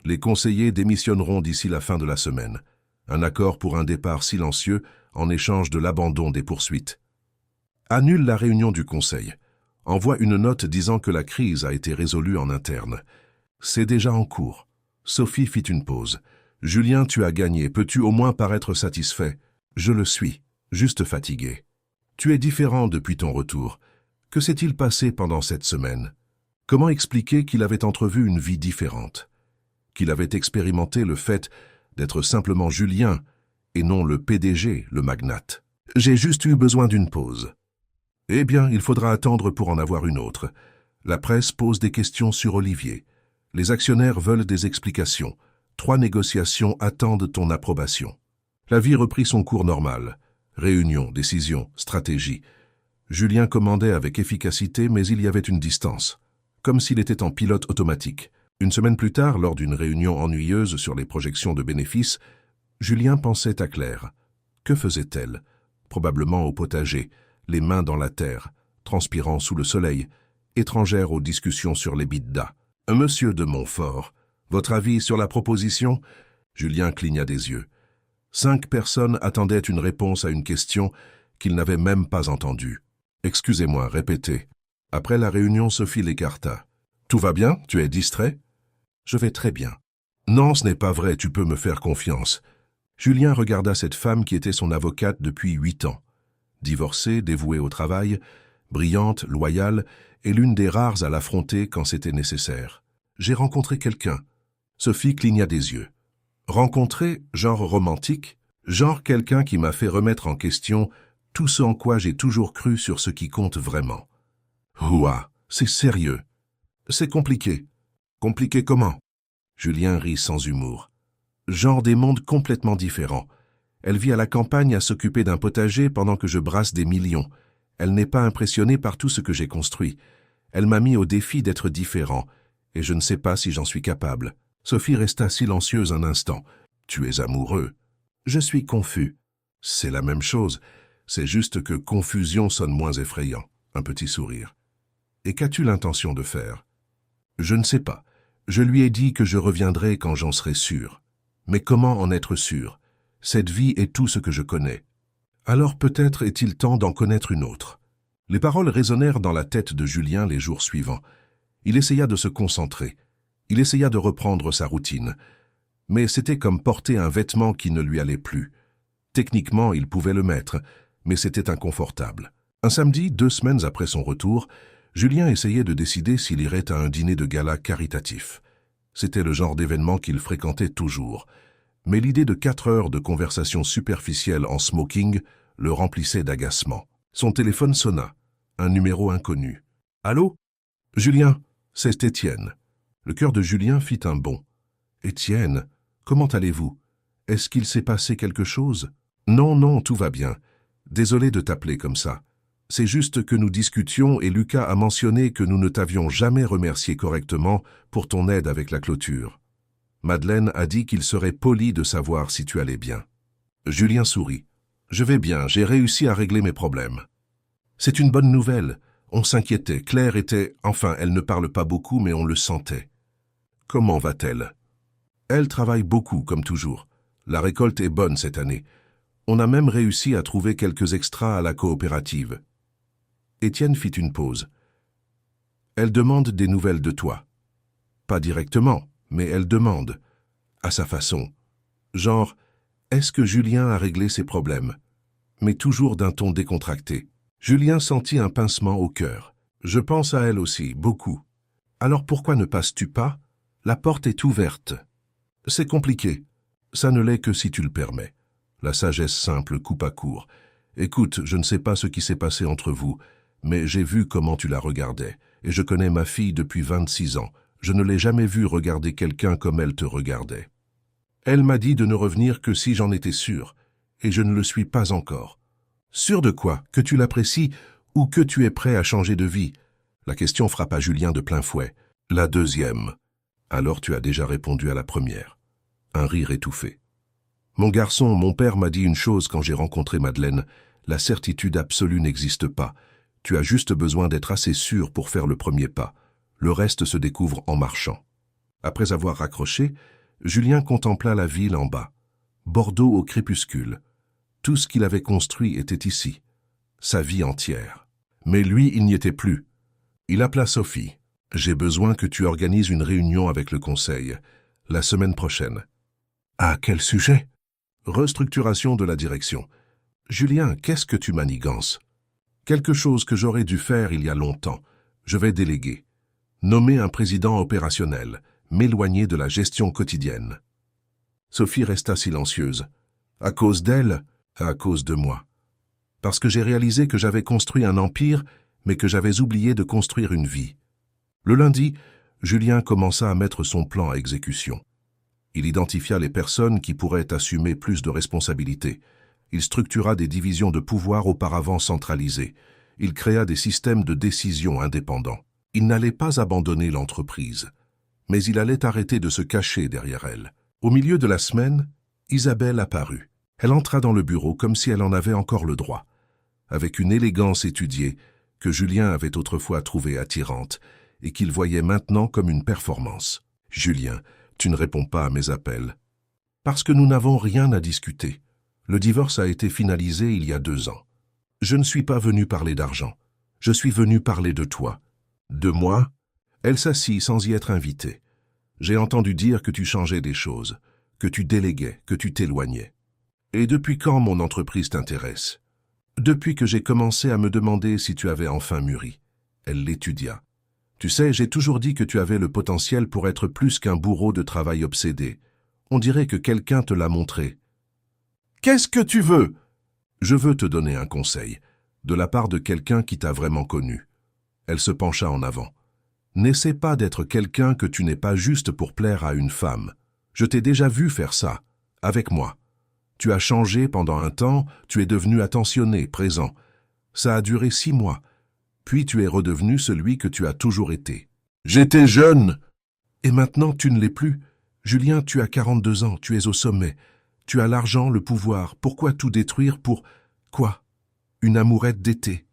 Les conseillers démissionneront d'ici la fin de la semaine. Un accord pour un départ silencieux en échange de l'abandon des poursuites. Annule la réunion du conseil. Envoie une note disant que la crise a été résolue en interne. C'est déjà en cours. Sophie fit une pause. Julien, tu as gagné. Peux-tu au moins paraître satisfait? Je le suis, juste fatigué. Tu es différent depuis ton retour. Que s'est-il passé pendant cette semaine? Comment expliquer qu'il avait entrevu une vie différente? Qu'il avait expérimenté le fait d'être simplement Julien et non le PDG, le magnate. J'ai juste eu besoin d'une pause. Eh bien, il faudra attendre pour en avoir une autre. La presse pose des questions sur Olivier. Les actionnaires veulent des explications. 3 négociations attendent ton approbation. La vie reprit son cours normal. Réunions, décisions, stratégies. Julien commandait avec efficacité, mais il y avait une distance, comme s'il était en pilote automatique. Une semaine plus tard, lors d'une réunion ennuyeuse sur les projections de bénéfices, Julien pensait à Claire. Que faisait-elle? Probablement au potager, les mains dans la terre, transpirant sous le soleil, étrangère aux discussions sur les bidas. Monsieur de Montfort, votre avis sur la proposition? Julien cligna des yeux. 5 personnes attendaient une réponse à une question qu'ils n'avaient même pas entendue. Excusez-moi, répétez. Après la réunion, Sophie l'écarta. Tout va bien? Tu es distrait? Je vais très bien. Non, ce n'est pas vrai, tu peux me faire confiance. Julien regarda cette femme qui était son avocate depuis 8 ans. Divorcée, dévouée au travail, brillante, loyale, et l'une des rares à l'affronter quand c'était nécessaire. J'ai rencontré quelqu'un. Sophie cligna des yeux. Rencontré, genre romantique, genre quelqu'un qui m'a fait remettre en question tout ce en quoi j'ai toujours cru sur ce qui compte vraiment. Ouah, c'est sérieux. C'est compliqué. Compliqué comment? Julien rit sans humour. Genre des mondes complètement différents. Elle vit à la campagne à s'occuper d'un potager pendant que je brasse des millions. Elle n'est pas impressionnée par tout ce que j'ai construit. Elle m'a mis au défi d'être différent, et je ne sais pas si j'en suis capable. Sophie resta silencieuse un instant. Tu es amoureux. Je suis confus. C'est la même chose. C'est juste que confusion sonne moins effrayant. Un petit sourire. Et qu'as-tu l'intention de faire? Je ne sais pas. Je lui ai dit que je reviendrai quand j'en serai sûr. Mais comment en être sûr? Cette vie est tout ce que je connais. Alors peut-être est-il temps d'en connaître une autre. Les paroles résonnèrent dans la tête de Julien les jours suivants. Il essaya de se concentrer. Il essaya de reprendre sa routine. Mais c'était comme porter un vêtement qui ne lui allait plus. Techniquement, il pouvait le mettre, mais c'était inconfortable. Un samedi, 2 semaines après son retour, Julien essayait de décider s'il irait à un dîner de gala caritatif. C'était le genre d'événement qu'il fréquentait toujours. Mais l'idée de 4 heures de conversation superficielle en smoking le remplissait d'agacement. Son téléphone sonna. Un numéro inconnu. « Allô? Julien, c'est Étienne. » Le cœur de Julien fit un bond. « Étienne, comment allez-vous? Est-ce qu'il s'est passé quelque chose? »« Non, non, tout va bien. Désolé de t'appeler comme ça. C'est juste que nous discutions et Lucas a mentionné que nous ne t'avions jamais remercié correctement pour ton aide avec la clôture. Madeleine a dit qu'il serait poli de savoir si tu allais bien. » Julien sourit. « Je vais bien, j'ai réussi à régler mes problèmes. » C'est une bonne nouvelle. On s'inquiétait. Claire était... Enfin, elle ne parle pas beaucoup, mais on le sentait. Comment va-t-elle? Elle travaille beaucoup, comme toujours. La récolte est bonne cette année. On a même réussi à trouver quelques extras à la coopérative. Étienne fit une pause. Elle demande des nouvelles de toi. Pas directement, mais elle demande, à sa façon. Genre, est-ce que Julien a réglé ses problèmes? Mais toujours d'un ton décontracté. Julien sentit un pincement au cœur. Je pense à elle aussi, beaucoup. Alors pourquoi ne passes-tu pas? La porte est ouverte. C'est compliqué. Ça ne l'est que si tu le permets. La sagesse simple coupe à court. Écoute, je ne sais pas ce qui s'est passé entre vous, mais j'ai vu comment tu la regardais, et je connais ma fille depuis 26 ans. Je ne l'ai jamais vue regarder quelqu'un comme elle te regardait. Elle m'a dit de ne revenir que si j'en étais sûr, et je ne le suis pas encore. Sûr de quoi? Que tu l'apprécies ou que tu es prêt à changer de vie? La question frappa Julien de plein fouet. La deuxième. Alors tu as déjà répondu à la première. Un rire étouffé. Mon garçon, mon père m'a dit une chose quand j'ai rencontré Madeleine. La certitude absolue n'existe pas. Tu as juste besoin d'être assez sûr pour faire le premier pas. Le reste se découvre en marchant. Après avoir raccroché, Julien contempla la ville en bas. Bordeaux au crépuscule. Tout ce qu'il avait construit était ici. Sa vie entière. Mais lui, il n'y était plus. Il appela Sophie. « J'ai besoin que tu organises une réunion avec le conseil, la semaine prochaine. »« À quel sujet ?»« Restructuration de la direction. »« Julien, qu'est-ce que tu manigances ?»« Quelque chose que j'aurais dû faire il y a longtemps. Je vais déléguer. Nommer un président opérationnel. M'éloigner de la gestion quotidienne. » Sophie resta silencieuse. À cause d'elle, à cause de moi. Parce que j'ai réalisé que j'avais construit un empire, mais que j'avais oublié de construire une vie. Le lundi, Julien commença à mettre son plan à exécution. Il identifia les personnes qui pourraient assumer plus de responsabilités. Il structura des divisions de pouvoir auparavant centralisées. Il créa des systèmes de décision indépendants. Il n'allait pas abandonner l'entreprise, mais il allait arrêter de se cacher derrière elle. Au milieu de la semaine, Isabelle apparut. Elle entra dans le bureau comme si elle en avait encore le droit, avec une élégance étudiée que Julien avait autrefois trouvée attirante et qu'il voyait maintenant comme une performance. « Julien, tu ne réponds pas à mes appels. »« Parce que nous n'avons rien à discuter. Le divorce a été finalisé il y a 2 ans. Je ne suis pas venu parler d'argent. Je suis venu parler de toi. »« De moi ?» Elle s'assit sans y être invitée. « J'ai entendu dire que tu changeais des choses, que tu déléguais, que tu t'éloignais. Et depuis quand mon entreprise t'intéresse ? Depuis que j'ai commencé à me demander si tu avais enfin mûri. » Elle l'étudia. « Tu sais, j'ai toujours dit que tu avais le potentiel pour être plus qu'un bourreau de travail obsédé. On dirait que quelqu'un te l'a montré. »« Qu'est-ce que tu veux ?»« Je veux te donner un conseil, de la part de quelqu'un qui t'a vraiment connu. » Elle se pencha en avant. « N'essaie pas d'être quelqu'un que tu n'es pas juste pour plaire à une femme. Je t'ai déjà vu faire ça, avec moi. Tu as changé pendant un temps, tu es devenu attentionné, présent. Ça a duré 6 mois. Puis tu es redevenu celui que tu as toujours été. J'étais jeune. Et maintenant tu ne l'es plus. Julien, tu as 42 ans, tu es au sommet. Tu as l'argent, le pouvoir. Pourquoi tout détruire pour... Quoi? Une amourette d'été?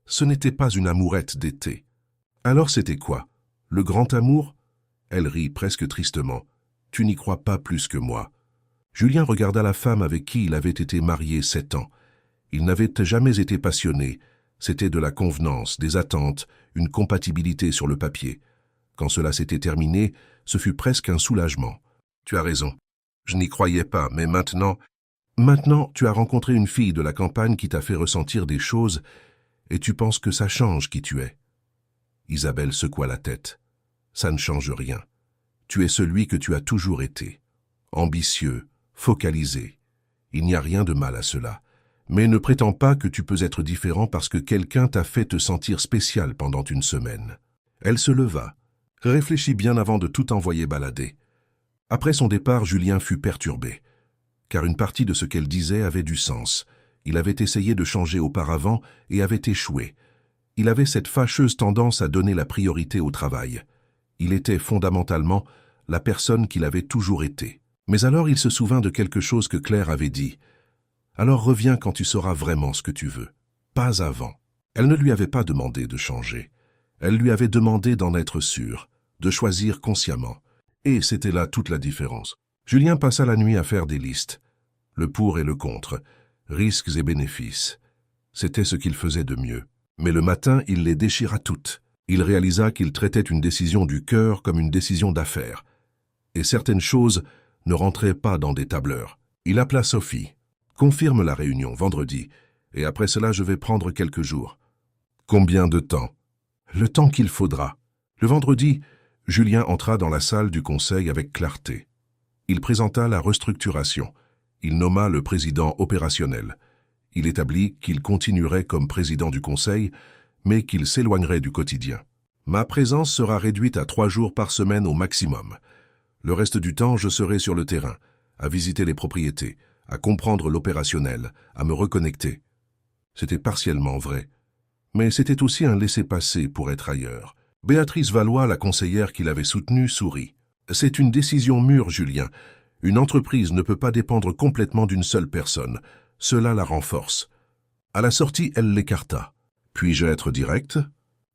Ce n'était pas une amourette d'été. Alors c'était quoi? Le grand amour? Elle rit presque tristement. « Tu n'y crois pas plus que moi. » Julien regarda la femme avec qui il avait été marié 7 ans. Ils n'avaient jamais été passionnés. C'était de la convenance, des attentes, une compatibilité sur le papier. Quand cela s'était terminé, ce fut presque un soulagement. « Tu as raison. Je n'y croyais pas, mais maintenant... » Maintenant, tu as rencontré une fille de la campagne qui t'a fait ressentir des choses et tu penses que ça change qui tu es. Isabelle secoua la tête. Ça ne change rien. Tu es celui que tu as toujours été. Ambitieux, focalisé. Il n'y a rien de mal à cela. Mais ne prétends pas que tu peux être différent parce que quelqu'un t'a fait te sentir spécial pendant une semaine. Elle se leva. Réfléchit bien avant de tout envoyer balader. Après son départ, Julien fut perturbé. Car une partie de ce qu'elle disait avait du sens. Il avait essayé de changer auparavant et avait échoué. Il avait cette fâcheuse tendance à donner la priorité au travail. Il était fondamentalement la personne qu'il avait toujours été. Mais alors il se souvint de quelque chose que Claire avait dit. « Alors reviens quand tu sauras vraiment ce que tu veux. Pas avant. » Elle ne lui avait pas demandé de changer. Elle lui avait demandé d'en être sûre, de choisir consciemment. Et c'était là toute la différence. Julien passa la nuit à faire des listes. Le pour et le contre, risques et bénéfices. C'était ce qu'il faisait de mieux. Mais le matin, il les déchira toutes. Il réalisa qu'il traitait une décision du cœur comme une décision d'affaires. Et certaines choses ne rentraient pas dans des tableurs. Il appela Sophie. « Confirme la réunion vendredi, et après cela je vais prendre quelques jours. » « Combien de temps ?»« Le temps qu'il faudra. » Le vendredi, Julien entra dans la salle du conseil avec clarté. Il présenta la restructuration. Il nomma le président opérationnel. Il établit qu'il continuerait comme président du conseil, mais qu'il s'éloignerait du quotidien. « Ma présence sera réduite à 3 jours par semaine au maximum. Le reste du temps, je serai sur le terrain, à visiter les propriétés, à comprendre l'opérationnel, à me reconnecter. » C'était partiellement vrai, mais c'était aussi un laissez-passer pour être ailleurs. Béatrice Valois, la conseillère qui l'avait soutenue, sourit. « C'est une décision mûre, Julien. Une entreprise ne peut pas dépendre complètement d'une seule personne. Cela la renforce. » À la sortie, elle l'écarta. « Puis-je être direct ?»«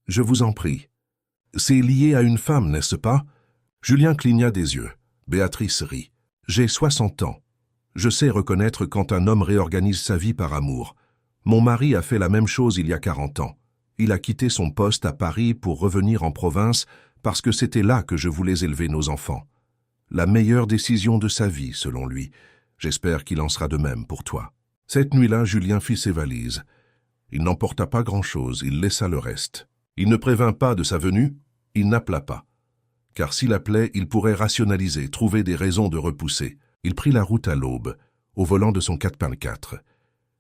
Je vous en prie. »« C'est lié à une femme, n'est-ce pas ?» Julien cligna des yeux. Béatrice rit. « J'ai 60 ans. Je sais reconnaître quand un homme réorganise sa vie par amour. Mon mari a fait la même chose il y a 40 ans. Il a quitté son poste à Paris pour revenir en province parce que c'était là que je voulais élever nos enfants. La meilleure décision de sa vie, selon lui. J'espère qu'il en sera de même pour toi. » Cette nuit-là, Julien fit ses valises. Il n'emporta pas grand-chose, il laissa le reste. Il ne prévint pas de sa venue, il n'appela pas. Car s'il appelait, il pourrait rationaliser, trouver des raisons de repousser. Il prit la route à l'aube, au volant de son 4x4.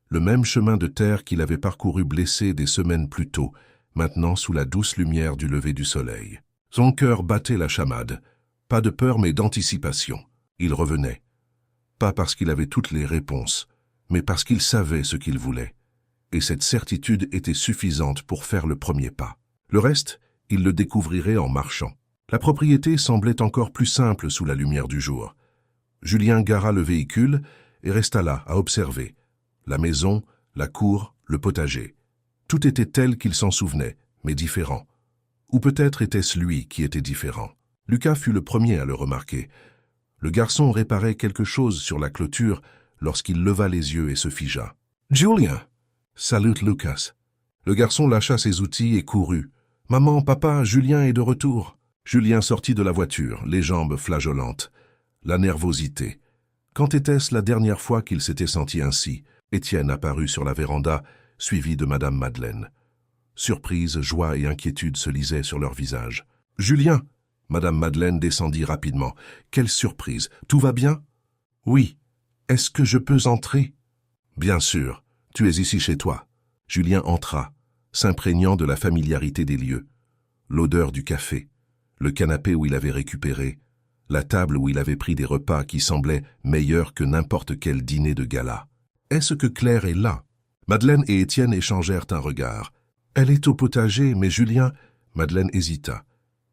Le même chemin de terre qu'il avait parcouru blessé des semaines plus tôt, maintenant sous la douce lumière du lever du soleil. Son cœur battait la chamade. Pas de peur mais d'anticipation. Il revenait. Pas parce qu'il avait toutes les réponses, mais parce qu'il savait ce qu'il voulait. Et cette certitude était suffisante pour faire le premier pas. Le reste, il le découvrirait en marchant. La propriété semblait encore plus simple sous la lumière du jour. Julien gara le véhicule et resta là à observer. La maison, la cour, le potager. Tout était tel qu'il s'en souvenait, mais différent. Ou peut-être était-ce lui qui était différent. Lucas fut le premier à le remarquer. Le garçon réparait quelque chose sur la clôture lorsqu'il leva les yeux et se figea. « Julien !» Salut Lucas. Le garçon lâcha ses outils et courut. « Maman, papa, Julien est de retour. » Julien sortit de la voiture, les jambes flageolantes. La nervosité. Quand était-ce la dernière fois qu'il s'était senti ainsi? Étienne apparut sur la véranda, suivi de Madame Madeleine. Surprise, joie et inquiétude se lisaient sur leur visage. « Julien !» Madame Madeleine descendit rapidement. « Quelle surprise! Tout va bien ?»« Oui. Est-ce que je peux entrer ?»« Bien sûr. Tu es ici chez toi. » Julien entra, s'imprégnant de la familiarité des lieux. L'odeur du café, le canapé où il avait récupéré, la table où il avait pris des repas qui semblaient meilleurs que n'importe quel dîner de gala. Est-ce que Claire est là? Madeleine et Étienne échangèrent un regard. Elle est au potager, mais Julien... Madeleine hésita.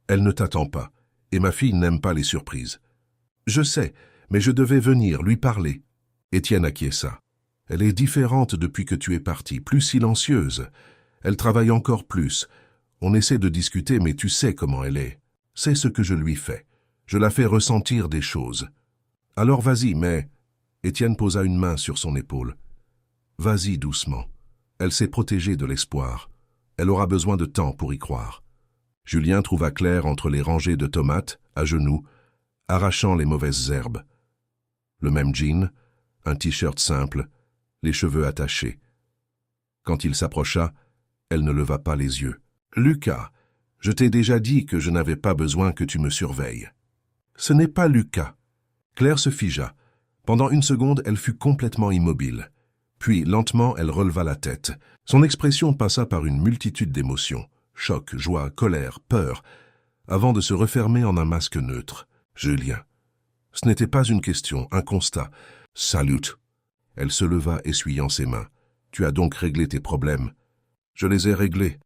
Elle ne t'attend pas, et ma fille n'aime pas les surprises. Je sais, mais je devais venir lui parler. Étienne acquiesça. Elle est différente depuis que tu es parti, plus silencieuse. Elle travaille encore plus. On essaie de discuter, mais tu sais comment elle est. C'est ce que je lui fais. Je la fais ressentir des choses. Alors vas-y, mais... Étienne posa une main sur son épaule. Vas-y doucement. Elle s'est protégée de l'espoir. Elle aura besoin de temps pour y croire. Julien trouva Claire entre les rangées de tomates, à genoux, arrachant les mauvaises herbes. Le même jean, un t-shirt simple, les cheveux attachés. Quand il s'approcha, elle ne leva pas les yeux. « Lucas, je t'ai déjà dit que je n'avais pas besoin que tu me surveilles. »« Ce n'est pas Lucas. » Claire se figea. Pendant une seconde, elle fut complètement immobile. Puis, lentement, elle releva la tête. Son expression passa par une multitude d'émotions. Choc, joie, colère, peur, avant de se refermer en un masque neutre. « Julien. » Ce n'était pas une question, un constat. « Salut. » Elle se leva, essuyant ses mains. « Tu as donc réglé tes problèmes. »« Je les ai réglés. »«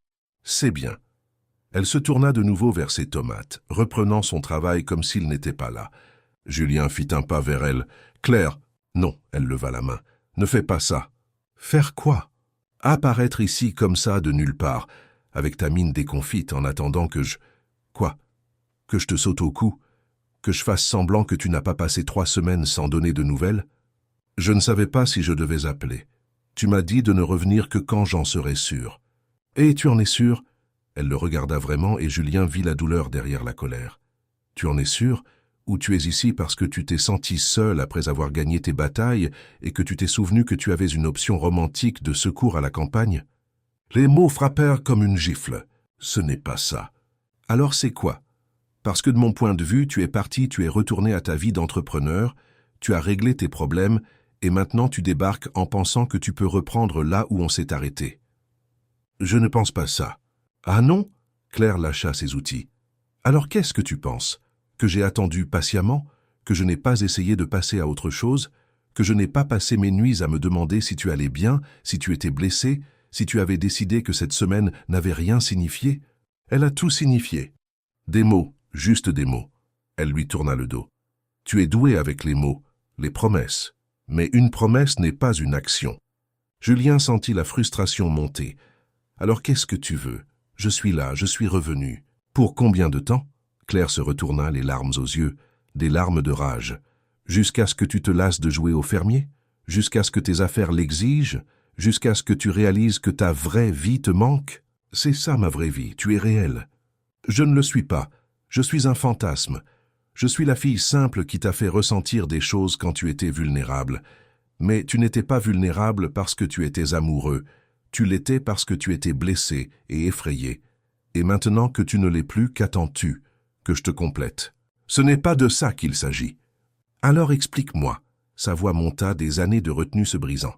C'est bien. » Elle se tourna de nouveau vers ses tomates, reprenant son travail comme s'il n'était pas là. Julien fit un pas vers elle. « Claire. » « Non, elle leva la main. « Ne fais pas ça. »« Faire quoi ?»« Apparaître ici comme ça de nulle part, avec ta mine déconfite en attendant que je... »« Quoi ? Que je te saute au cou ? Que je fasse semblant que tu n'as pas passé 3 semaines sans donner de nouvelles ? Je ne savais pas si je devais appeler. Tu m'as dit de ne revenir que quand j'en serais sûr. Et tu en es sûr ? Elle le regarda vraiment et Julien vit la douleur derrière la colère. Tu en es sûr ? Ou tu es ici parce que tu t'es senti seul après avoir gagné tes batailles et que tu t'es souvenu que tu avais une option romantique de secours à la campagne ? Les mots frappèrent comme une gifle. Ce n'est pas ça. Alors c'est quoi ? Parce que de mon point de vue, tu es parti, tu es retourné à ta vie d'entrepreneur, tu as réglé tes problèmes et maintenant tu débarques en pensant que tu peux reprendre là où on s'est arrêté. Je ne pense pas ça. Ah non ? Claire lâcha ses outils. Alors qu'est-ce que tu penses ? Que j'ai attendu patiemment ? Que je n'ai pas essayé de passer à autre chose ? Que je n'ai pas passé mes nuits à me demander si tu allais bien, si tu étais blessé, si tu avais décidé que cette semaine n'avait rien signifié ? Elle a tout signifié. Des mots, juste des mots. Elle lui tourna le dos. Tu es doué avec les mots, les promesses. Mais une promesse n'est pas une action. Julien sentit la frustration monter. Alors qu'est-ce que tu veux ? Je suis là, je suis revenu. Pour combien de temps ? Claire se retourna, les larmes aux yeux, des larmes de rage. Jusqu'à ce que tu te lasses de jouer au fermier ? Jusqu'à ce que tes affaires l'exigent ? Jusqu'à ce que tu réalises que ta vraie vie te manque ? C'est ça ma vraie vie, tu es réelle. Je ne le suis pas, je suis un fantasme. Je suis la fille simple qui t'a fait ressentir des choses quand tu étais vulnérable. Mais tu n'étais pas vulnérable parce que tu étais amoureux. Tu l'étais parce que tu étais blessé et effrayé. Et maintenant que tu ne l'es plus, qu'attends-tu ? Que je te complète. Ce n'est pas de ça qu'il s'agit. Alors explique-moi. Sa voix monta, des années de retenue se brisant.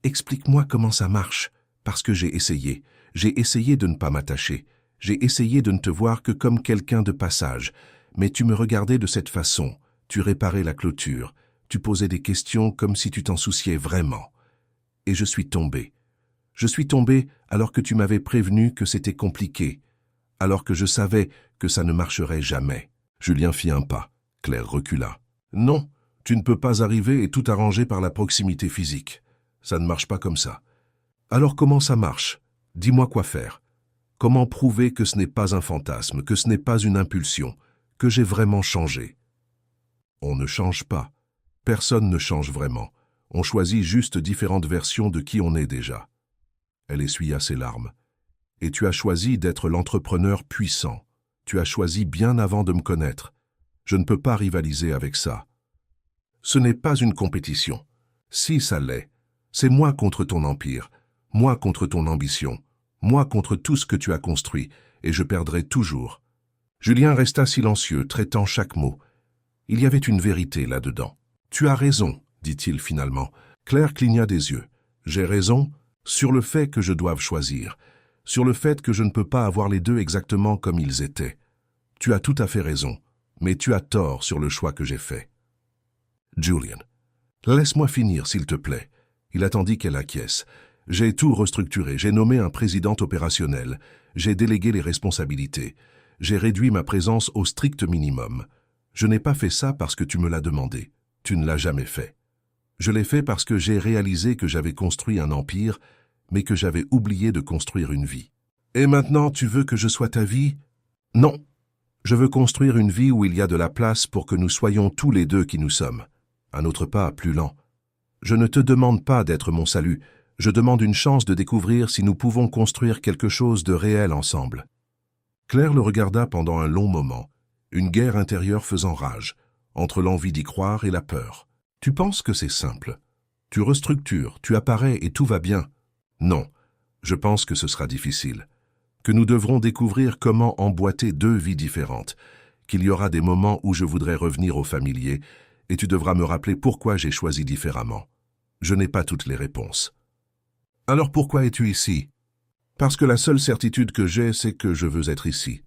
Explique-moi comment ça marche, parce que j'ai essayé. J'ai essayé de ne pas m'attacher. J'ai essayé de ne te voir que comme quelqu'un de passage. Mais tu me regardais de cette façon. Tu réparais la clôture. Tu posais des questions comme si tu t'en souciais vraiment. Et je suis tombé. Je suis tombé alors que tu m'avais prévenu que c'était compliqué. Alors que je savais que ça ne marcherait jamais. Julien fit un pas. Claire recula. Non, tu ne peux pas arriver et tout arranger par la proximité physique. Ça ne marche pas comme ça. Alors comment ça marche ? Dis-moi quoi faire. Comment prouver que ce n'est pas un fantasme, que ce n'est pas une impulsion, que j'ai vraiment changé ? On ne change pas. Personne ne change vraiment. On choisit juste différentes versions de qui on est déjà. Elle essuya ses larmes. Et tu as choisi d'être l'entrepreneur puissant. Tu as choisi bien avant de me connaître. Je ne peux pas rivaliser avec ça. Ce n'est pas une compétition. Si ça l'est, c'est moi contre ton empire, moi contre ton ambition, moi contre tout ce que tu as construit, et je perdrai toujours. Julien resta silencieux, traitant chaque mot. Il y avait une vérité là-dedans. Tu as raison, dit-il finalement. Claire cligna des yeux. J'ai raison sur le fait que je doive choisir, sur le fait que je ne peux pas avoir les deux exactement comme ils étaient. Tu as tout à fait raison, mais tu as tort sur le choix que j'ai fait. Julien, laisse-moi finir, s'il te plaît. Il attendit qu'elle acquiesce. J'ai tout restructuré, j'ai nommé un président opérationnel, j'ai délégué les responsabilités, j'ai réduit ma présence au strict minimum. Je n'ai pas fait ça parce que tu me l'as demandé. Tu ne l'as jamais fait. Je l'ai fait parce que j'ai réalisé que j'avais construit un empire, mais que j'avais oublié de construire une vie. Et maintenant, tu veux que je sois ta vie ? Non. Je veux construire une vie où il y a de la place pour que nous soyons tous les deux qui nous sommes. Un autre pas plus lent. Je ne te demande pas d'être mon salut, je demande une chance de découvrir si nous pouvons construire quelque chose de réel ensemble. » Claire le regarda pendant un long moment, une guerre intérieure faisant rage, entre l'envie d'y croire et la peur. « Tu penses que c'est simple. Tu restructures, tu apparais et tout va bien. » « Non, je pense que ce sera difficile. Que nous devrons découvrir comment emboîter deux vies différentes, qu'il y aura des moments où je voudrais revenir au familier, et tu devras me rappeler pourquoi j'ai choisi différemment. Je n'ai pas toutes les réponses. »« Alors pourquoi es-tu ici ? » ?»« Parce que la seule certitude que j'ai, c'est que je veux être ici,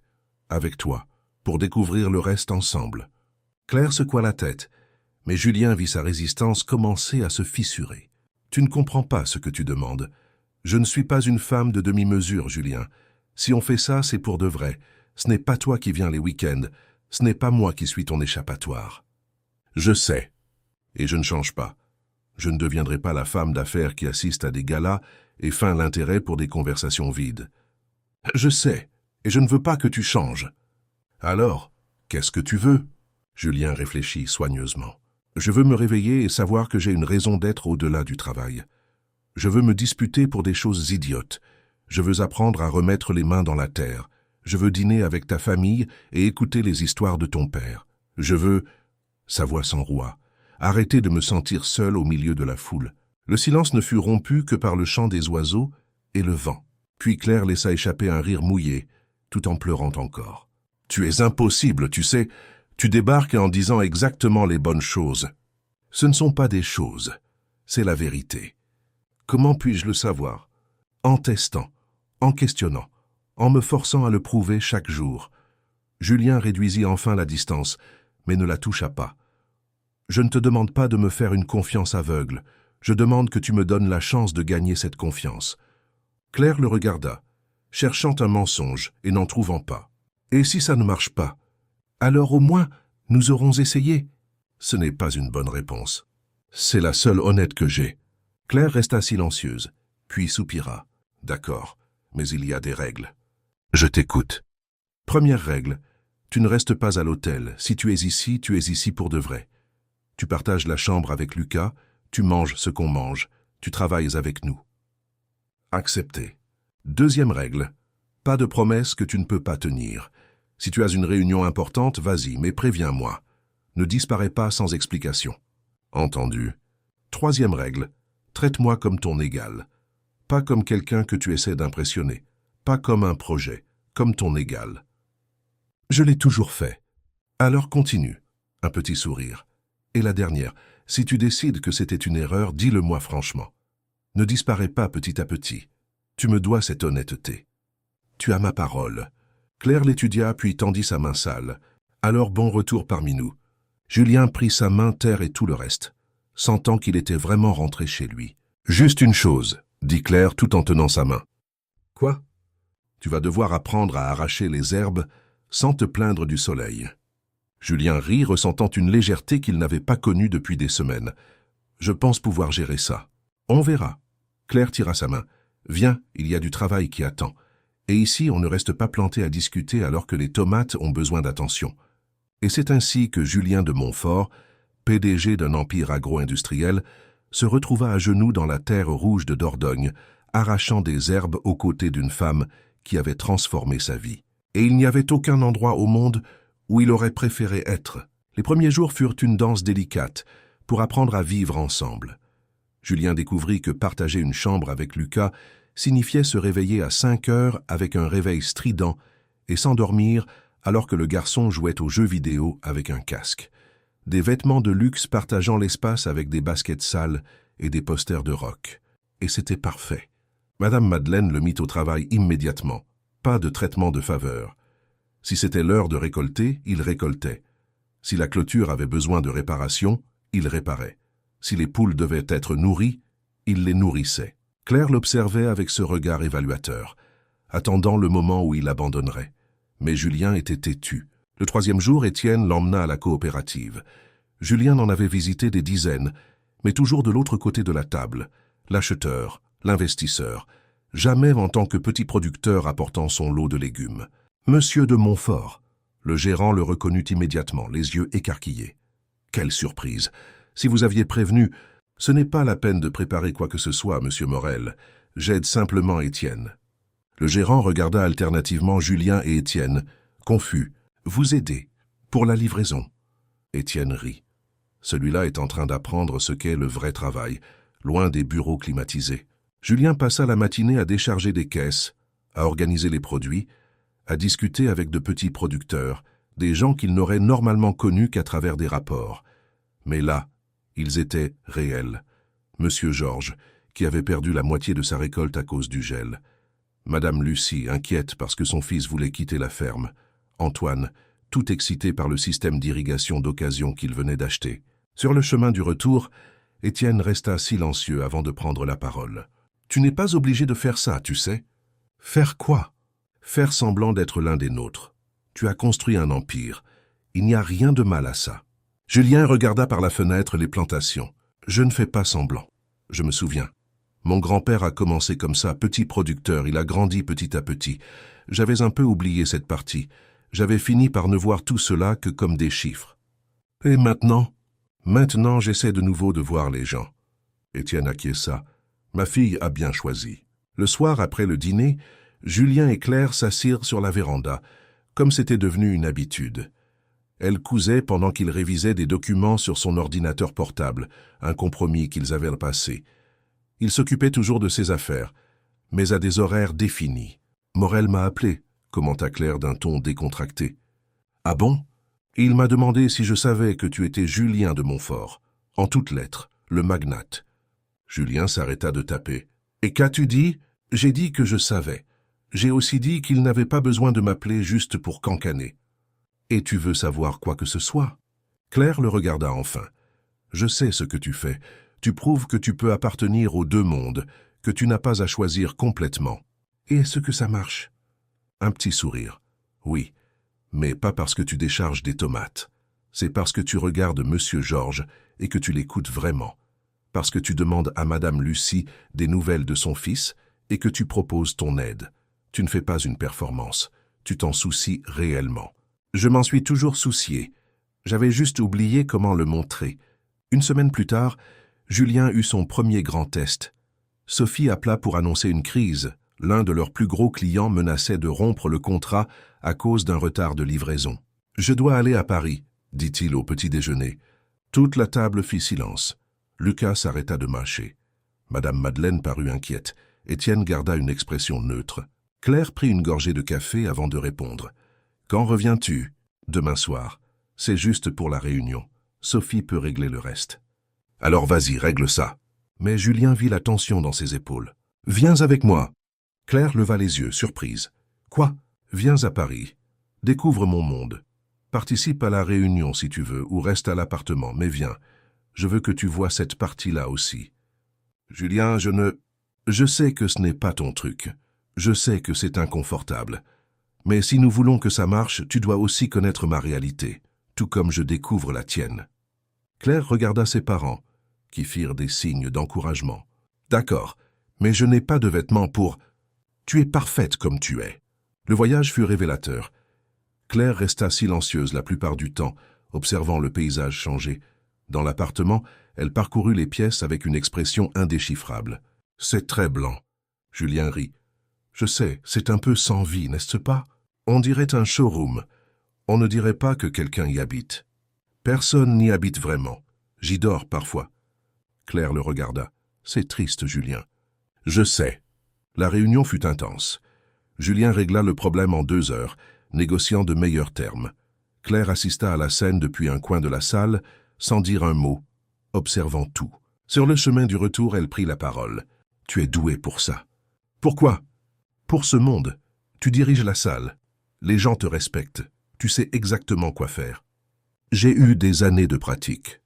avec toi, pour découvrir le reste ensemble. » Claire secoua la tête, mais Julien vit sa résistance commencer à se fissurer. « Tu ne comprends pas ce que tu demandes. Je ne suis pas une femme de demi-mesure, Julien. Si on fait ça, c'est pour de vrai. Ce n'est pas toi qui viens les week-ends. Ce n'est pas moi qui suis ton échappatoire. » « Je sais. Et je ne change pas. Je ne deviendrai pas la femme d'affaires qui assiste à des galas et feint l'intérêt pour des conversations vides. »« Je sais. Et je ne veux pas que tu changes. »« Alors, qu'est-ce que tu veux ?» Julien réfléchit soigneusement. « Je veux me réveiller et savoir que j'ai une raison d'être au-delà du travail. Je veux me disputer pour des choses idiotes. Je veux apprendre à remettre les mains dans la terre. Je veux dîner avec ta famille et écouter les histoires de ton père. Je veux... » Sa voix s'enroua. « Arrêter de me sentir seul au milieu de la foule. » Le silence ne fut rompu que par le chant des oiseaux et le vent. Puis Claire laissa échapper un rire mouillé, tout en pleurant encore. « Tu es impossible, tu sais. Tu débarques en disant exactement les bonnes choses. » « Ce ne sont pas des choses. C'est la vérité. » « Comment puis-je le savoir ? » « En testant, en questionnant, en me forçant à le prouver chaque jour. » Julien réduisit enfin la distance, mais ne la toucha pas. « Je ne te demande pas de me faire une confiance aveugle. Je demande que tu me donnes la chance de gagner cette confiance. » Claire le regarda, cherchant un mensonge et n'en trouvant pas. « Et si ça ne marche pas ? Alors au moins, nous aurons essayé. » Ce n'est pas une bonne réponse. C'est la seule honnête que j'ai. Claire resta silencieuse, puis soupira. « D'accord, mais il y a des règles. »« Je t'écoute. » Première règle, tu ne restes pas à l'hôtel. Si tu es ici pour de vrai. Tu partages la chambre avec Lucas, tu manges ce qu'on mange, tu travailles avec nous. Accepté. Deuxième règle, pas de promesses que tu ne peux pas tenir. Si tu as une réunion importante, vas-y, mais préviens-moi. Ne disparais pas sans explication. Entendu. Troisième règle, traite-moi comme ton égal. Pas comme quelqu'un que tu essaies d'impressionner. Pas comme un projet, comme ton égal. Je l'ai toujours fait. Alors continue. Un petit sourire. Et la dernière, si tu décides que c'était une erreur, dis-le-moi franchement. Ne disparais pas petit à petit. Tu me dois cette honnêteté. Tu as ma parole. Claire l'étudia puis tendit sa main sale. Alors bon retour parmi nous. Julien prit sa main, terre et tout le reste, sentant qu'il était vraiment rentré chez lui. Juste une chose, dit Claire tout en tenant sa main. Quoi ? Tu vas devoir apprendre à arracher les herbes sans te plaindre du soleil. Julien rit, ressentant une légèreté qu'il n'avait pas connue depuis des semaines. Je pense pouvoir gérer ça. On verra. Claire tira sa main. Viens, il y a du travail qui attend. Et ici, on ne reste pas planté à discuter alors que les tomates ont besoin d'attention. Et c'est ainsi que Julien de Montfort, PDG d'un empire agro-industriel, se retrouva à genoux dans la terre rouge de Dordogne, arrachant des herbes aux côtés d'une femme qui avait transformé sa vie. Et il n'y avait aucun endroit au monde où il aurait préféré être. Les premiers jours furent une danse délicate pour apprendre à vivre ensemble. Julien découvrit que partager une chambre avec Lucas signifiait se réveiller à 5 heures avec un réveil strident et s'endormir alors que le garçon jouait aux jeux vidéo avec un casque. Des vêtements de luxe partageant l'espace avec des baskets sales et des posters de rock. Et c'était parfait. Madame Madeleine le mit au travail immédiatement. Pas de traitement de faveur. Si c'était l'heure de récolter, il récoltait. Si la clôture avait besoin de réparation, il réparait. Si les poules devaient être nourries, il les nourrissait. Claire l'observait avec ce regard évaluateur, attendant le moment où il abandonnerait. Mais Julien était têtu. Le 3e jour, Étienne l'emmena à la coopérative. Julien en avait visité des dizaines, mais toujours de l'autre côté de la table, l'acheteur, l'investisseur, jamais en tant que petit producteur apportant son lot de légumes. « Monsieur de Montfort », Le gérant le reconnut immédiatement, les yeux écarquillés. Quelle surprise! Si vous aviez prévenu, ce n'est pas la peine de préparer quoi que ce soit, monsieur Morel. J'aide simplement Étienne. Le gérant regarda alternativement Julien et Étienne, confus. Vous aider? Pour la livraison? Étienne rit. Celui-là est en train d'apprendre ce qu'est le vrai travail, loin des bureaux climatisés. Julien passa la matinée à décharger des caisses, à organiser les produits, à discuter avec de petits producteurs, des gens qu'il n'aurait normalement connus qu'à travers des rapports. Mais là, ils étaient réels. Monsieur Georges, qui avait perdu la moitié de sa récolte à cause du gel. Madame Lucie, inquiète parce que son fils voulait quitter la ferme. Antoine, tout excité par le système d'irrigation d'occasion qu'il venait d'acheter. Sur le chemin du retour, Étienne resta silencieux avant de prendre la parole. « Tu n'es pas obligé de faire ça, tu sais. » « Faire quoi ?»« Faire semblant d'être l'un des nôtres. Tu as construit un empire. Il n'y a rien de mal à ça. » Julien regarda par la fenêtre les plantations. « Je ne fais pas semblant. Je me souviens. Mon grand-père a commencé comme ça, petit producteur, il a grandi petit à petit. J'avais un peu oublié cette partie. J'avais fini par ne voir tout cela que comme des chiffres. Et maintenant ? Maintenant, j'essaie de nouveau de voir les gens. » Étienne acquiesça. « Ma fille a bien choisi. » Le soir, après le dîner, Julien et Claire s'assirent sur la véranda, comme c'était devenu une habitude. Elle cousait pendant qu'il révisait des documents sur son ordinateur portable, un compromis qu'ils avaient passé. Il s'occupait toujours de ses affaires, mais à des horaires définis. « Morel m'a appelé », commenta Claire d'un ton décontracté. « Ah bon ? Il m'a demandé si je savais que tu étais Julien de Montfort, en toutes lettres, le magnate. » Julien s'arrêta de taper. « Et qu'as-tu dit ? » ?»« J'ai dit que je savais. J'ai aussi dit qu'il n'avait pas besoin de m'appeler juste pour cancaner. »« Et tu veux savoir quoi que ce soit ?» Claire le regarda enfin. « Je sais ce que tu fais. Tu prouves que tu peux appartenir aux deux mondes, que tu n'as pas à choisir complètement. Et est-ce que ça marche ?» Un petit sourire. « Oui, mais pas parce que tu décharges des tomates. C'est parce que tu regardes Monsieur Georges et que tu l'écoutes vraiment. Parce que tu demandes à Madame Lucie des nouvelles de son fils et que tu proposes ton aide. Tu ne fais pas une performance. Tu t'en soucies réellement. Je m'en suis toujours soucié. J'avais juste oublié comment le montrer. » Une semaine plus tard, Julien eut son premier grand test. Sophie appela pour annoncer une crise. L'un de leurs plus gros clients menaçait de rompre le contrat à cause d'un retard de livraison. « Je dois aller à Paris, » dit-il au petit déjeuner. Toute la table fit silence. Lucas s'arrêta de mâcher. Madame Madeleine parut inquiète. Étienne garda une expression neutre. Claire prit une gorgée de café avant de répondre. « Quand reviens-tu ?»« Demain soir. C'est juste pour la réunion. Sophie peut régler le reste. »« Alors vas-y, règle ça. » Mais Julien vit la tension dans ses épaules. « Viens avec moi. » Claire leva les yeux, surprise. « Quoi ? Viens à Paris. Découvre mon monde. Participe à la réunion si tu veux, ou reste à l'appartement, mais viens. Je veux que tu vois cette partie-là aussi. »« Julien, je sais que ce n'est pas ton truc. Je sais que c'est inconfortable. Mais si nous voulons que ça marche, tu dois aussi connaître ma réalité, tout comme je découvre la tienne. » Claire regarda ses parents, qui firent des signes d'encouragement. « D'accord, mais je n'ai pas de vêtements pour... Tu es parfaite comme tu es. » Le voyage fut révélateur. Claire resta silencieuse la plupart du temps, observant le paysage changer. Dans l'appartement, elle parcourut les pièces avec une expression indéchiffrable. « C'est très blanc. » Julien rit. « Je sais, c'est un peu sans vie, n'est-ce pas? On dirait un showroom. On ne dirait pas que quelqu'un y habite. Personne n'y habite vraiment. J'y dors parfois. » Claire le regarda. « C'est triste, Julien. » « Je sais. » La réunion fut intense. Julien régla le problème en 2 heures, négociant de meilleurs termes. Claire assista à la scène depuis un coin de la salle, sans dire un mot, observant tout. Sur le chemin du retour, elle prit la parole. « Tu es doué pour ça. »« Pourquoi ?»« Pour ce monde. Tu diriges la salle. Les gens te respectent. Tu sais exactement quoi faire. J'ai eu des années de pratique.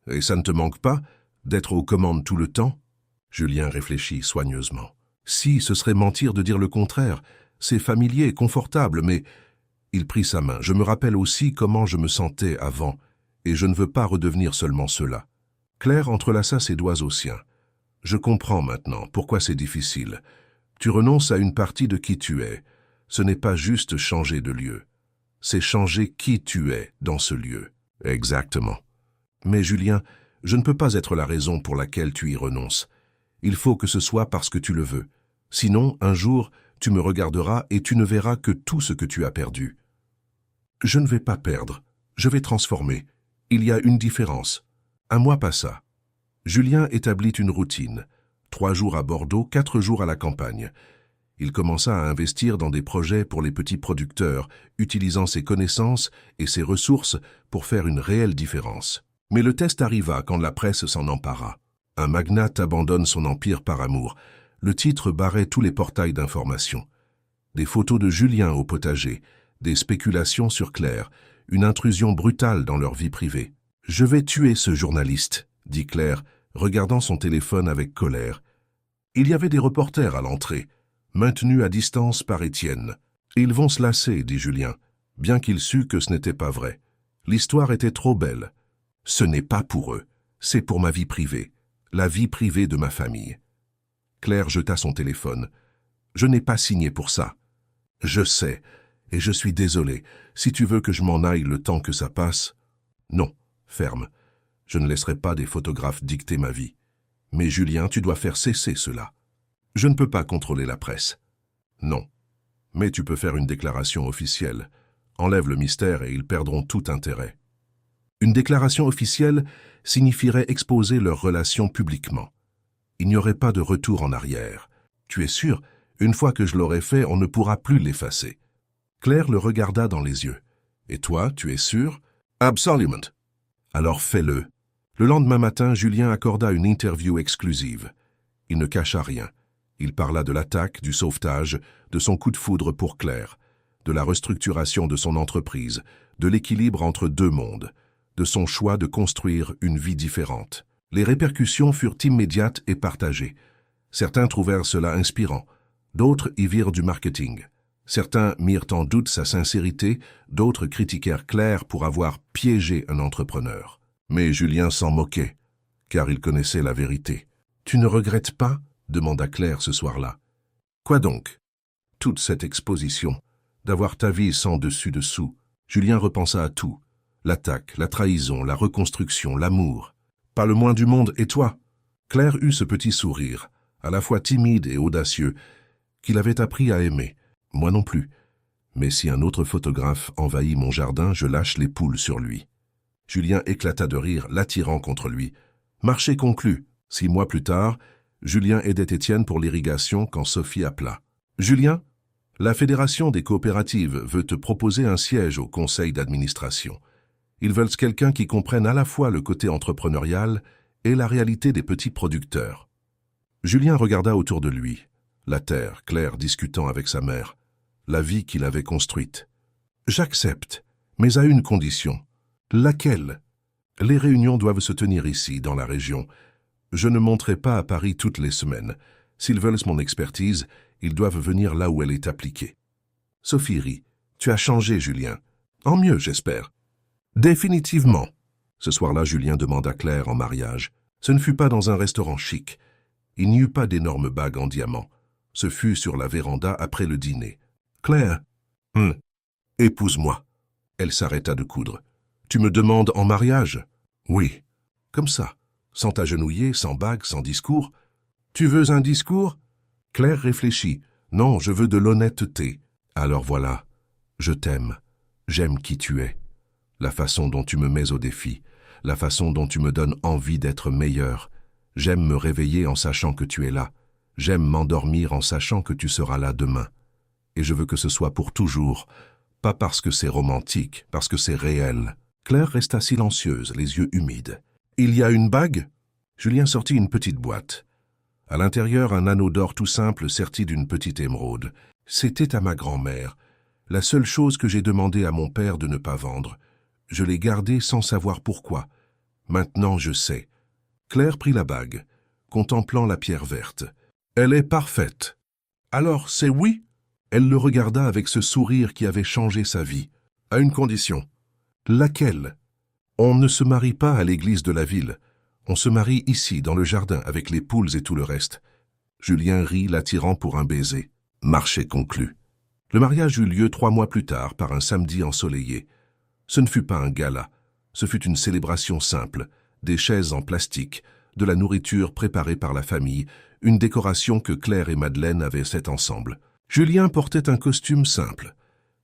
Et ça ne te manque pas d'être aux commandes tout le temps ?» Julien réfléchit soigneusement. « Si, ce serait mentir de dire le contraire. C'est familier, confortable, mais... » Il prit sa main. « Je me rappelle aussi comment je me sentais avant, et je ne veux pas redevenir seulement cela. » Claire entrelaça ses doigts aux siens. « Je comprends maintenant pourquoi c'est difficile. Tu renonces à une partie de qui tu es. Ce n'est pas juste changer de lieu. c'est changer qui tu es dans ce lieu. Exactement. Mais Julien, je ne peux pas être la raison pour laquelle tu y renonces. Il faut que ce soit parce que tu le veux. Sinon, un jour, tu me regarderas et tu ne verras que tout ce que tu as perdu. Je ne vais pas perdre, je vais transformer. Il y a une différence. Un mois passa. Julien établit une routine. 3 jours à Bordeaux, 4 jours à la campagne. Il commença à investir dans des projets pour les petits producteurs, utilisant ses connaissances et ses ressources pour faire une réelle différence. Mais le test arriva quand la presse s'en empara. Un magnate abandonne son empire par amour. Le titre barrait tous les portails d'information. Des photos de Julien au potager, des spéculations sur Claire, une intrusion brutale dans leur vie privée. « Je vais tuer ce journaliste », dit Claire, regardant son téléphone avec colère. Il y avait des reporters à l'entrée, maintenus à distance par Étienne. « Ils vont se lasser », dit Julien, bien qu'il sût que ce n'était pas vrai. L'histoire était trop belle. « Ce n'est pas pour eux, c'est pour ma vie privée, la vie privée de ma famille. » Claire jeta son téléphone. « Je n'ai pas signé pour ça. »« Je sais, et je suis désolé. Si tu veux que je m'en aille le temps que ça passe... » »« Non, ferme. Je ne laisserai pas des photographes dicter ma vie. Mais Julien, tu dois faire cesser cela. Je ne peux pas contrôler la presse. »« Non. Mais tu peux faire une déclaration officielle. Enlève le mystère et ils perdront tout intérêt. » Une déclaration officielle signifierait exposer leurs relations publiquement. Il n'y aurait pas de retour en arrière. Tu es sûr, une fois que je l'aurai fait, on ne pourra plus l'effacer. Claire le regarda dans les yeux. Et toi, tu es sûr? Absolument. Alors fais-le. Le lendemain matin, Julien accorda une interview exclusive. Il ne cacha rien. Il parla de l'attaque, du sauvetage, de son coup de foudre pour Claire, de la restructuration de son entreprise, de l'équilibre entre 2 mondes, de son choix de construire une vie différente. Les répercussions furent immédiates et partagées. Certains trouvèrent cela inspirant, d'autres y virent du marketing. Certains mirent en doute sa sincérité, d'autres critiquèrent Claire pour avoir piégé un entrepreneur. Mais Julien s'en moquait, car il connaissait la vérité. « Tu ne regrettes pas ?» demanda Claire ce soir-là. « Quoi donc ?»« Toute cette exposition, d'avoir ta vie sans dessus-dessous. » Julien repensa à tout. L'attaque, la trahison, la reconstruction, l'amour. « Pas le moins du monde, et toi ?» Claire eut ce petit sourire, à la fois timide et audacieux, qu'il avait appris à aimer. « Moi non plus. Mais si un autre photographe envahit mon jardin, je lâche les poules sur lui. » Julien éclata de rire, l'attirant contre lui. Marché conclu. 6 mois plus tard, Julien aidait Étienne pour l'irrigation quand Sophie appela. « Julien, la Fédération des coopératives veut te proposer un siège au conseil d'administration. Ils veulent quelqu'un qui comprenne à la fois le côté entrepreneurial et la réalité des petits producteurs. » Julien regarda autour de lui. La terre, Claire discutant avec sa mère. La vie qu'il avait construite. « J'accepte, mais à une condition. » « Laquelle ? » « Les réunions doivent se tenir ici, dans la région. Je ne monterai pas à Paris toutes les semaines. S'ils veulent mon expertise, ils doivent venir là où elle est appliquée. » Sophie rit. « Tu as changé, Julien. En mieux, j'espère. » « Définitivement. » Ce soir-là, Julien demanda Claire en mariage. Ce ne fut pas dans un restaurant chic. Il n'y eut pas d'énormes bagues en diamant. Ce fut sur la véranda après le dîner. « Claire, épouse-moi. » Elle s'arrêta de coudre. « Tu me demandes en mariage ?»« Oui. » « Comme ça, sans t'agenouiller, sans bague, sans discours. »« Tu veux un discours ?» Claire réfléchit. « Non, je veux de l'honnêteté. »« Alors voilà, je t'aime. J'aime qui tu es. La façon dont tu me mets au défi, la façon dont tu me donnes envie d'être meilleur. J'aime me réveiller en sachant que tu es là. J'aime m'endormir en sachant que tu seras là demain. Et je veux que ce soit pour toujours, pas parce que c'est romantique, parce que c'est réel. » Claire resta silencieuse, les yeux humides. « Il y a une bague ?» Julien sortit une petite boîte. À l'intérieur, un anneau d'or tout simple serti d'une petite émeraude. C'était à ma grand-mère. La seule chose que j'ai demandé à mon père de ne pas vendre. Je l'ai gardée sans savoir pourquoi. Maintenant, je sais. Claire prit la bague, contemplant la pierre verte. « Elle est parfaite. »« Alors, c'est oui ?» Elle le regarda avec ce sourire qui avait changé sa vie. « À une condition. »« Laquelle ? » « On ne se marie pas à l'église de la ville. On se marie ici, dans le jardin, avec les poules et tout le reste. » Julien rit, l'attirant pour un baiser. Marché conclu. Le mariage eut lieu 3 mois plus tard, par un samedi ensoleillé. Ce ne fut pas un gala, ce fut une célébration simple, des chaises en plastique, de la nourriture préparée par la famille, une décoration que Claire et Madeleine avaient faite ensemble. Julien portait un costume simple.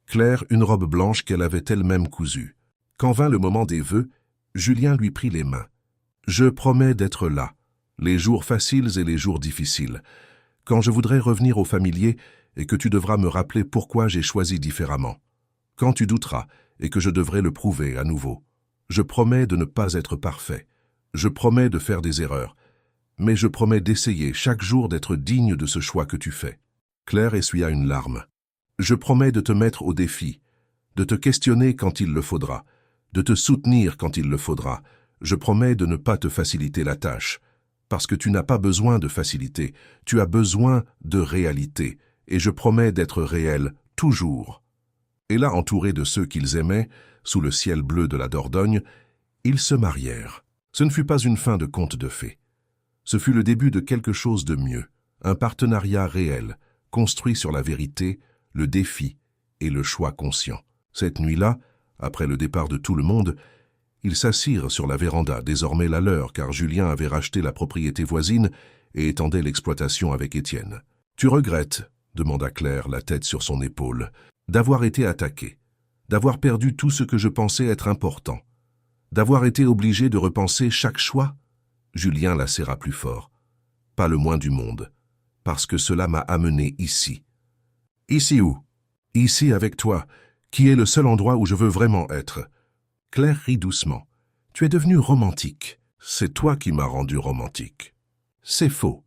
Claire, une robe blanche qu'elle avait elle-même cousue. Quand vint le moment des vœux, Julien lui prit les mains. « Je promets d'être là, les jours faciles et les jours difficiles. Quand je voudrais revenir au familier et que tu devras me rappeler pourquoi j'ai choisi différemment. Quand tu douteras et que je devrai le prouver à nouveau. Je promets de ne pas être parfait. Je promets de faire des erreurs. Mais je promets d'essayer chaque jour d'être digne de ce choix que tu fais. » Claire essuya une larme. « Je promets de te mettre au défi, de te questionner quand il le faudra, de te soutenir quand il le faudra. Je promets de ne pas te faciliter la tâche. Parce que tu n'as pas besoin de facilité, tu as besoin de réalité. Et je promets d'être réel, toujours. » Et là, entourés de ceux qu'ils aimaient, sous le ciel bleu de la Dordogne, ils se marièrent. Ce ne fut pas une fin de conte de fées. Ce fut le début de quelque chose de mieux, un partenariat réel, construit sur la vérité, le défi et le choix conscient. Cette nuit-là, après le départ de tout le monde, ils s'assirent sur la véranda, désormais la leur, car Julien avait racheté la propriété voisine et étendait l'exploitation avec Étienne. « Tu regrettes ?» demanda Claire, la tête sur son épaule. « D'avoir été attaqué, d'avoir perdu tout ce que je pensais être important, d'avoir été obligé de repenser chaque choix ?» Julien la serra plus fort. « Pas le moins du monde, parce que cela m'a amené ici. »« Ici où ?»« Ici avec toi, qui est le seul endroit où je veux vraiment être. » Claire rit doucement. « Tu es devenu romantique. C'est toi qui m'as rendu romantique. » « C'est faux.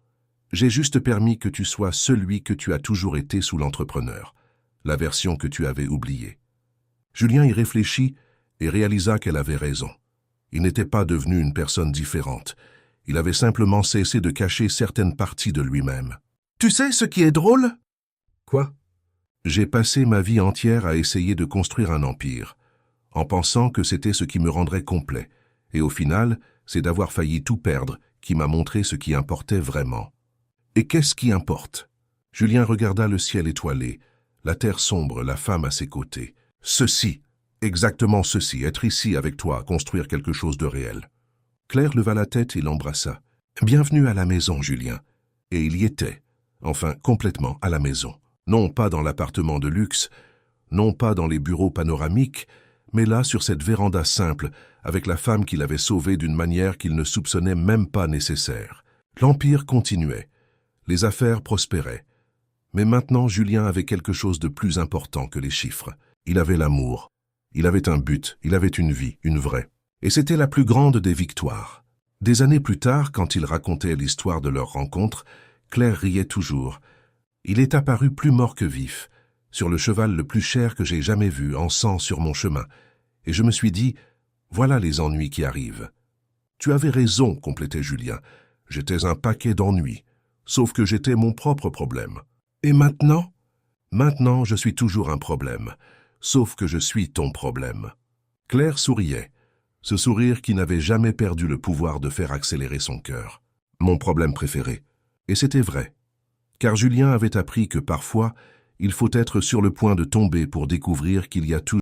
J'ai juste permis que tu sois celui que tu as toujours été sous l'entrepreneur, la version que tu avais oubliée. » Julien y réfléchit et réalisa qu'elle avait raison. Il n'était pas devenu une personne différente. Il avait simplement cessé de cacher certaines parties de lui-même. « Tu sais ce qui est drôle ?»« Quoi ?»« J'ai passé ma vie entière à essayer de construire un empire, en pensant que c'était ce qui me rendrait complet. Et au final, c'est d'avoir failli tout perdre qui m'a montré ce qui importait vraiment. » « Et qu'est-ce qui importe ?» Julien regarda le ciel étoilé, la terre sombre, la femme à ses côtés. « Ceci, exactement ceci, être ici avec toi, construire quelque chose de réel. » Claire leva la tête et l'embrassa. « Bienvenue à la maison, Julien. » Et il y était, enfin complètement à la maison. Non pas dans l'appartement de luxe, non pas dans les bureaux panoramiques, mais là sur cette véranda simple, avec la femme qu'il avait sauvée d'une manière qu'il ne soupçonnait même pas nécessaire. L'empire continuait. Les affaires prospéraient. Mais maintenant, Julien avait quelque chose de plus important que les chiffres. Il avait l'amour. Il avait un but. Il avait une vie, une vraie. Et c'était la plus grande des victoires. Des années plus tard, quand il racontait l'histoire de leur rencontre, Claire riait toujours. Il est apparu plus mort que vif, sur le cheval le plus cher que j'ai jamais vu, en sang sur mon chemin. Et je me suis dit, voilà les ennuis qui arrivent. Tu avais raison, complétait Julien. J'étais un paquet d'ennuis. Sauf que j'étais mon propre problème. Et maintenant ? Maintenant, je suis toujours un problème. Sauf que je suis ton problème. Claire souriait. Ce sourire qui n'avait jamais perdu le pouvoir de faire accélérer son cœur. Mon problème préféré. Et c'était vrai. Car Julien avait appris que parfois, il faut être sur le point de tomber pour découvrir qu'il y a toujours